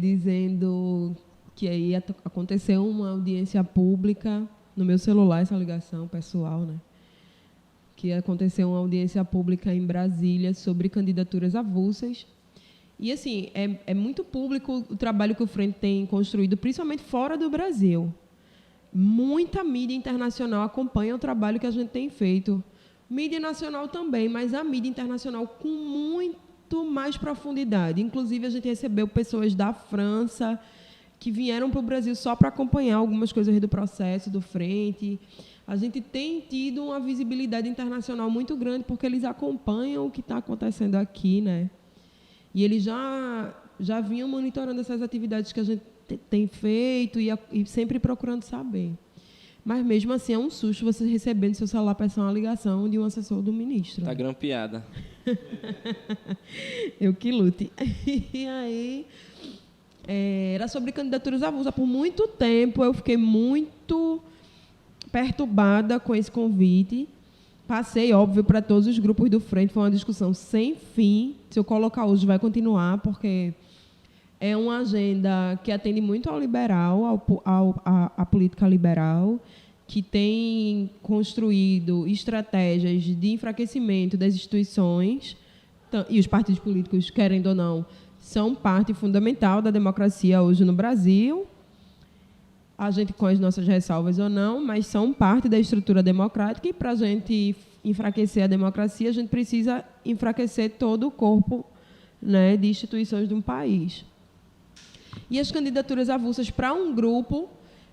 dizendo que aí aconteceu uma audiência pública, no meu celular essa ligação pessoal, né? Que aconteceu uma audiência pública em Brasília sobre candidaturas avulsas. E, assim, é muito público o trabalho que o Frente tem construído, principalmente fora do Brasil. Muita mídia internacional acompanha o trabalho que a gente tem feito. Mídia nacional também, mas a mídia internacional com muito mais profundidade. Inclusive, a gente recebeu pessoas da França que vieram para o Brasil só para acompanhar algumas coisas do processo, do frente. A gente tem tido uma visibilidade internacional muito grande porque eles acompanham o que está acontecendo aqui, né? E eles já vinham monitorando essas atividades que a gente tem feito e sempre procurando saber. Mas, mesmo assim, é um susto você receber no seu celular para uma ligação de um assessor do ministro. Tá grampeada. Eu que lute. E aí, era sobre candidaturas avulsas. Por muito tempo, eu fiquei muito perturbada com esse convite. Passei, óbvio, para todos os grupos do Frente. Foi uma discussão sem fim. Se eu colocar hoje, vai continuar, porque é uma agenda que atende muito ao liberal, à política liberal, que tem construído estratégias de enfraquecimento das instituições, e os partidos políticos, querendo ou não, são parte fundamental da democracia hoje no Brasil. A gente com as nossas ressalvas ou não, mas são parte da estrutura democrática, e para a gente enfraquecer a democracia, a gente precisa enfraquecer todo o corpo, né, de instituições de um país. E as candidaturas avulsas para um grupo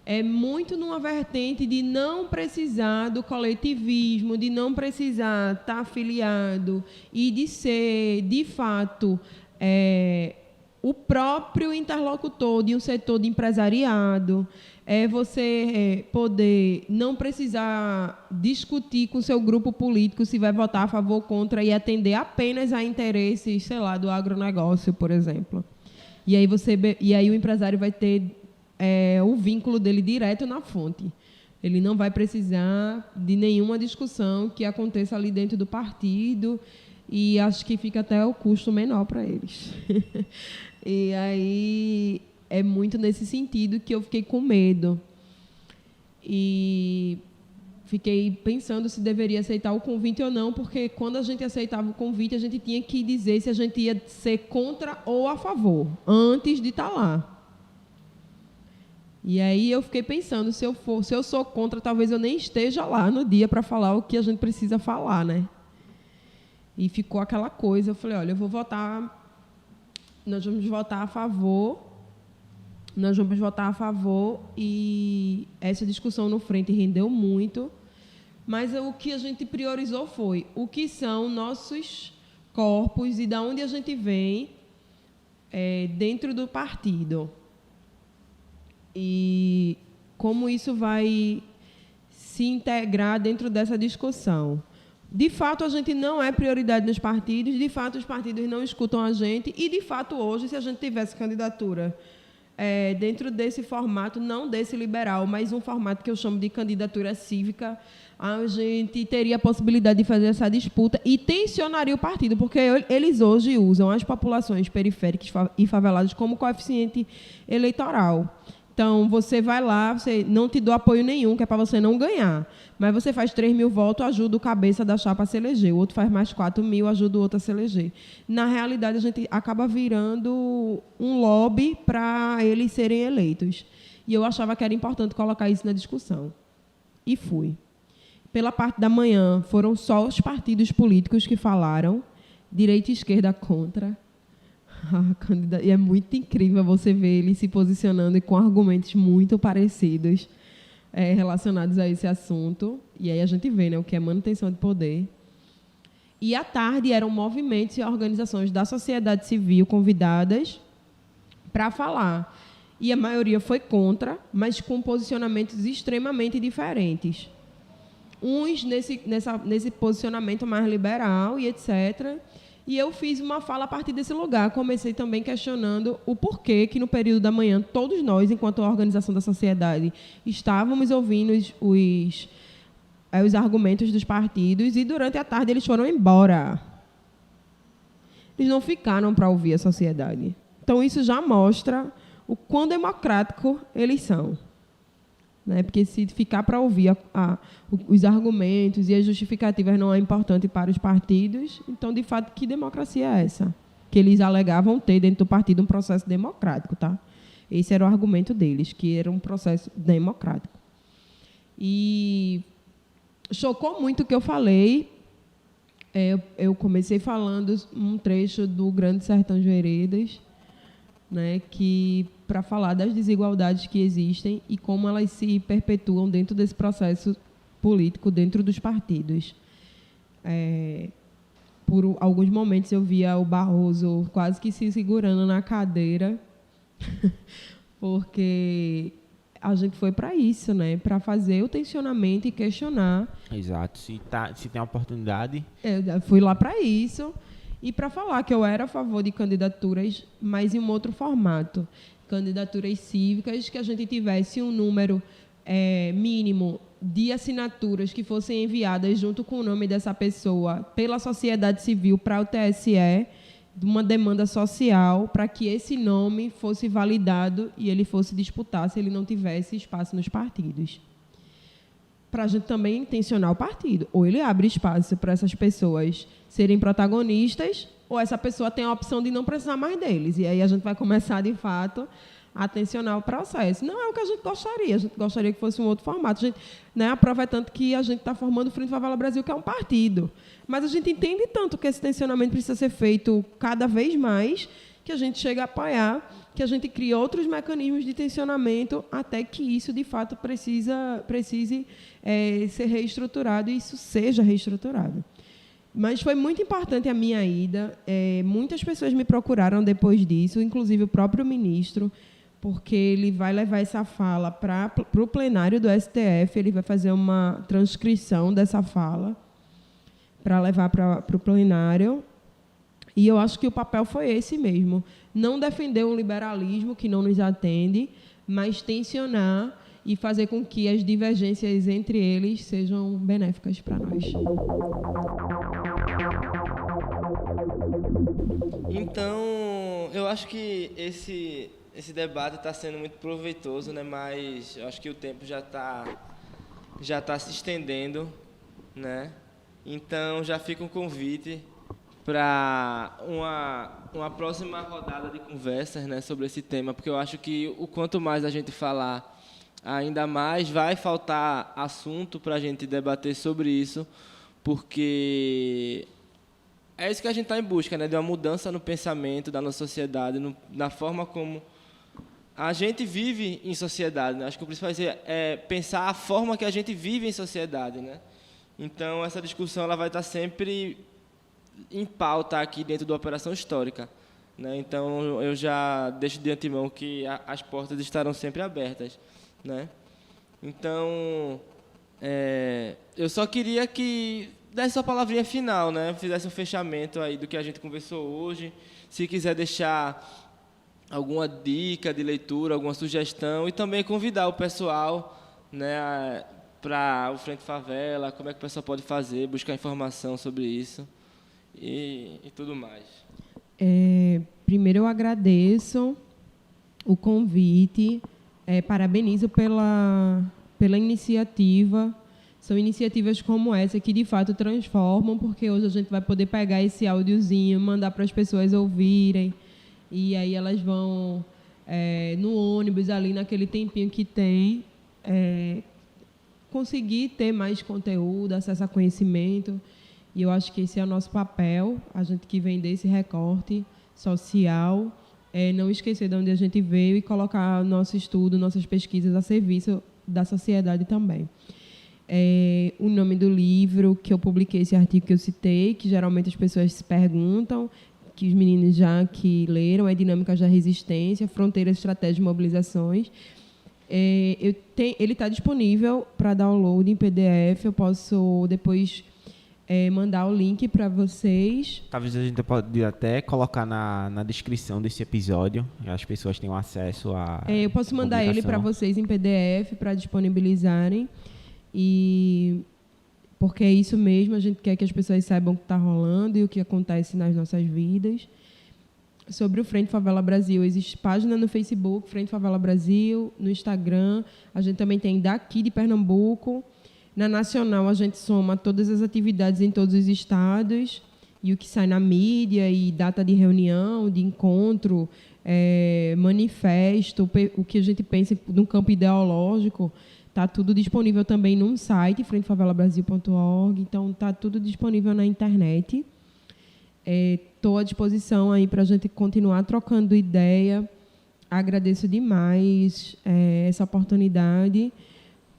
é muito numa vertente de não precisar do coletivismo, de não precisar estar afiliado e de ser, de fato, o próprio interlocutor de um setor de empresariado, você poder não precisar discutir com o seu grupo político se vai votar a favor ou contra e atender apenas a interesses, sei lá, do agronegócio, por exemplo. E aí o empresário vai ter o vínculo dele direto na fonte. Ele não vai precisar de nenhuma discussão que aconteça ali dentro do partido, e acho que fica até o custo menor para eles. E aí é muito nesse sentido que eu fiquei com medo. E fiquei pensando se deveria aceitar o convite ou não, porque quando a gente aceitava o convite, a gente tinha que dizer se a gente ia ser contra ou a favor, antes de estar lá. E aí eu fiquei pensando, se eu sou contra, talvez eu nem esteja lá no dia para falar o que a gente precisa falar, né? E ficou aquela coisa, eu falei, olha, nós vamos votar a favor, e essa discussão no Frente rendeu muito, mas o que a gente priorizou foi o que são nossos corpos e de onde a gente vem dentro do partido. E como isso vai se integrar dentro dessa discussão. De fato, a gente não é prioridade nos partidos, de fato, os partidos não escutam a gente, e, de fato, hoje, se a gente tivesse candidatura dentro desse formato, não desse liberal, mas um formato que eu chamo de candidatura cívica, a gente teria a possibilidade de fazer essa disputa e tensionaria o partido, porque eles hoje usam as populações periféricas e faveladas como coeficiente eleitoral. Então, você vai lá, você não te dá apoio nenhum, que é para você não ganhar. Mas você faz 3 mil votos, ajuda o cabeça da chapa a se eleger. O outro faz mais 4 mil, ajuda o outro a se eleger. Na realidade, a gente acaba virando um lobby para eles serem eleitos. E eu achava que era importante colocar isso na discussão. E fui. Pela parte da manhã, foram só os partidos políticos que falaram, direita e esquerda contra. E é muito incrível você ver ele se posicionando e com argumentos muito parecidos relacionados a esse assunto. E aí a gente vê, né, o que é manutenção de poder. E à tarde eram movimentos e organizações da sociedade civil convidadas para falar. E a maioria foi contra, mas com posicionamentos extremamente diferentes. Uns nesse posicionamento mais liberal e etc., e eu fiz uma fala a partir desse lugar. Comecei também questionando o porquê que, no período da manhã, todos nós, enquanto organização da sociedade, estávamos ouvindo os argumentos dos partidos, e, durante a tarde, eles foram embora. Eles não ficaram para ouvir a sociedade. Então, isso já mostra o quão democrático eles são. Né? Porque se ficar para ouvir os argumentos e as justificativas não é importante para os partidos, então, de fato, que democracia é essa? Que eles alegavam ter dentro do partido um processo democrático. Tá? Esse era o argumento deles, que era um processo democrático. E chocou muito o que eu falei. Eu comecei falando um trecho do Grande Sertão de Veredas, né, que para falar das desigualdades que existem e como elas se perpetuam dentro desse processo político, dentro dos partidos. Por alguns momentos eu via o Barroso quase que se segurando na cadeira, porque a gente foi para isso, né, para fazer o tensionamento e questionar. Exato. Se tem a oportunidade... Eu fui lá para isso e para falar que eu era a favor de candidaturas, mas em um outro formato. Candidaturas cívicas, que a gente tivesse um número mínimo de assinaturas que fossem enviadas junto com o nome dessa pessoa pela sociedade civil para o TSE, de uma demanda social, para que esse nome fosse validado e ele fosse disputar se ele não tivesse espaço nos partidos. Para a gente também tensionar o partido. Ou ele abre espaço para essas pessoas serem protagonistas, ou essa pessoa tem a opção de não precisar mais deles. E aí a gente vai começar, de fato, a tensionar o processo. Não é o que a gente gostaria. A gente gostaria que fosse um outro formato. A gente, né, aproveitando que a gente está formando o Frente Favela Brasil, que é um partido. Mas a gente entende tanto que esse tensionamento precisa ser feito cada vez mais, que a gente chega a apoiar, que a gente cria outros mecanismos de tensionamento até que isso, de fato, precise ser reestruturado e isso seja reestruturado. Mas foi muito importante a minha ida. Muitas pessoas me procuraram depois disso, inclusive o próprio ministro, porque ele vai levar essa fala para o plenário do STF, ele vai fazer uma transcrição dessa fala para levar para o plenário. E eu acho que o papel foi esse mesmo. Não defender um liberalismo que não nos atende, mas tensionar e fazer com que as divergências entre eles sejam benéficas para nós. Então, eu acho que esse debate está sendo muito proveitoso, né? Mas eu acho que o tempo já tá se estendendo, né? Então, já fica um convite para uma próxima rodada de conversas, né, sobre esse tema, porque eu acho que o quanto mais a gente falar, ainda mais vai faltar assunto para a gente debater sobre isso, porque é isso que a gente está em busca, né, de uma mudança no pensamento da nossa sociedade, na forma como a gente vive em sociedade, né? Acho que o principal é pensar a forma que a gente vive em sociedade, né? Então, essa discussão ela vai estar sempre em pauta aqui dentro da Operação Histórica, né? Então, eu já deixo de antemão que as portas estarão sempre abertas, né? Então, eu só queria que desse sua palavrinha final, né? Fizesse um fechamento aí do que a gente conversou hoje. Se quiser deixar alguma dica de leitura, alguma sugestão, e também convidar o pessoal, né, para o Frente Favela, como é que o pessoal pode fazer, buscar informação sobre isso e tudo mais. Primeiro eu agradeço o convite, parabenizo pela iniciativa. São iniciativas como essa que de fato transformam, porque hoje a gente vai poder pegar esse áudiozinho, mandar para as pessoas ouvirem, e aí elas vão no ônibus ali naquele tempinho que tem, conseguir ter mais conteúdo, acesso a conhecimento. E eu acho que esse é o nosso papel, a gente que vem desse recorte social, não esquecer de onde a gente veio e colocar nosso estudo, nossas pesquisas a serviço da sociedade também. O nome do livro que eu publiquei, esse artigo que eu citei, que geralmente as pessoas se perguntam, que os meninos já que leram, é Dinâmicas da Resistência, Fronteiras, Estratégias e Mobilizações. Ele está disponível para download em PDF, eu posso depois mandar o link para vocês. Talvez a gente pode até colocar na descrição desse episódio, as pessoas tenham acesso a... eu posso mandar ele para vocês em PDF, para disponibilizarem. E porque é isso mesmo, a gente quer que as pessoas saibam o que está rolando e o que acontece nas nossas vidas. Sobre o Frente Favela Brasil, existe página no Facebook, Frente Favela Brasil, no Instagram. A gente também tem daqui de Pernambuco. Na Nacional, a gente soma todas as atividades em todos os estados e o que sai na mídia, e data de reunião, de encontro, manifesto, o que a gente pensa no campo ideológico. Está tudo disponível também num site, frentefavelabrasil.org. Então, está tudo disponível na internet. Estou à disposição aí para a gente continuar trocando ideia, agradeço demais essa oportunidade,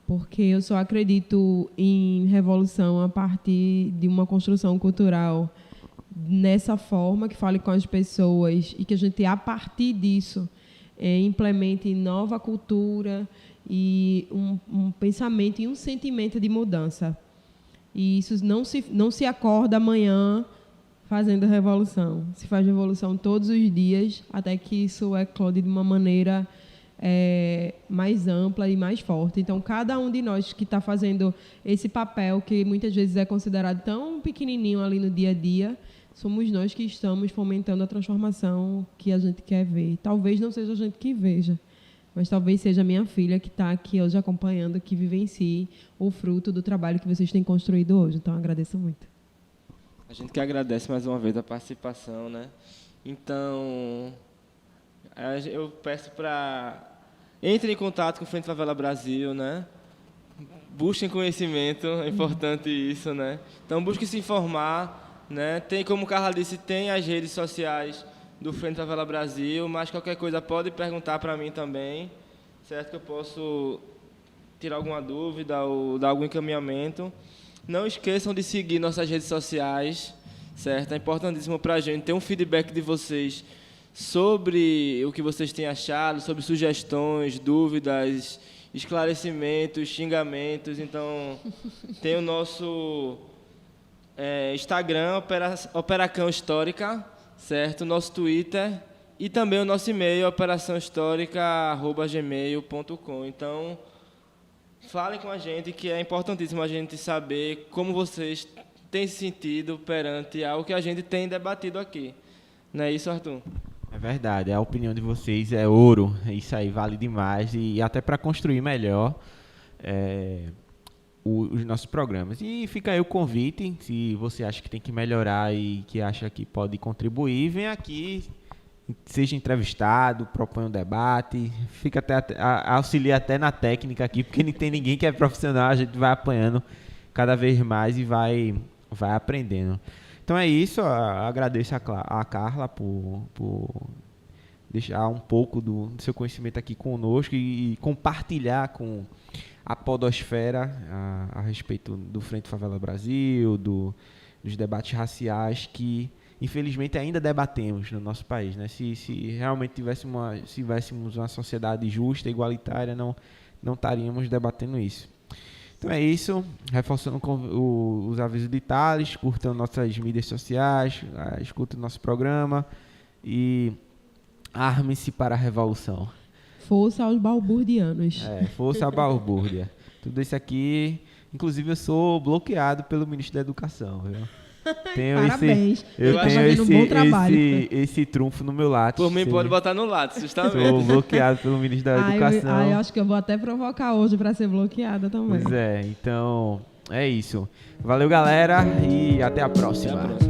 porque eu só acredito em revolução a partir de uma construção cultural nessa forma, que fale com as pessoas e que a gente, a partir disso, implemente nova cultura e um pensamento e um sentimento de mudança. E isso não se acorda amanhã fazendo revolução. Se faz revolução todos os dias, até que isso eclode de uma maneira mais ampla e mais forte. Então, cada um de nós que está fazendo esse papel, que muitas vezes é considerado tão pequenininho ali no dia a dia, somos nós que estamos fomentando a transformação que a gente quer ver. Talvez não seja a gente que veja, mas talvez seja a minha filha que está aqui hoje acompanhando, que vivencie o fruto do trabalho que vocês têm construído hoje. Então, agradeço muito. A gente que agradece mais uma vez a participação, né? Então, eu peço para... Entrem em contato com o Frente Favela Brasil, né? Busquem conhecimento, é importante isso, né? Então, busquem se informar, né? Tem, como Carla disse, tem as redes sociais do Frente Favela Brasil, mas qualquer coisa pode perguntar para mim também, certo? Que eu posso tirar alguma dúvida ou dar algum encaminhamento. Não esqueçam de seguir nossas redes sociais, certo? É importantíssimo para a gente ter um feedback de vocês sobre o que vocês têm achado, sobre sugestões, dúvidas, esclarecimentos, xingamentos. Então, tem o nosso Instagram, Operacão Histórica, certo? Nosso Twitter e também o nosso e-mail, operaçãohistórica@gmail.com. Então, falem com a gente, que é importantíssimo a gente saber como vocês têm se sentido perante algo que a gente tem debatido aqui. Não é isso, Arthur? É verdade, a opinião de vocês é ouro, isso aí vale demais, e até para construir melhor os nossos programas. E fica aí o convite, se você acha que tem que melhorar e que acha que pode contribuir, vem aqui, seja entrevistado, propõe um debate, fica auxilia até na técnica aqui, porque não tem ninguém que é profissional, a gente vai apanhando cada vez mais e vai aprendendo. Então é isso, agradeço a Carla por deixar um pouco do seu conhecimento aqui conosco e compartilhar com a podosfera a respeito do Frente Favela Brasil, dos debates raciais que infelizmente ainda debatemos no nosso país, né? Se realmente tivéssemos uma sociedade justa, igualitária, não estaríamos debatendo isso. Então é isso, reforçando os avisos de Thales, curtam nossas mídias sociais, escutem o nosso programa e armem-se para a revolução. Força aos balburdianos. Força à balbúrdia. Tudo isso aqui, inclusive eu sou bloqueado pelo Ministro da Educação, viu? Parabéns. Eu tenho um bom trabalho. esse trunfo no meu lápis. Por mim pode botar no lápis, justamente. Sou bloqueado pelo Ministro da Educação. Eu acho que eu vou até provocar hoje para ser bloqueada também. Pois é, então é isso. Valeu, galera, e até a próxima. Até a próxima.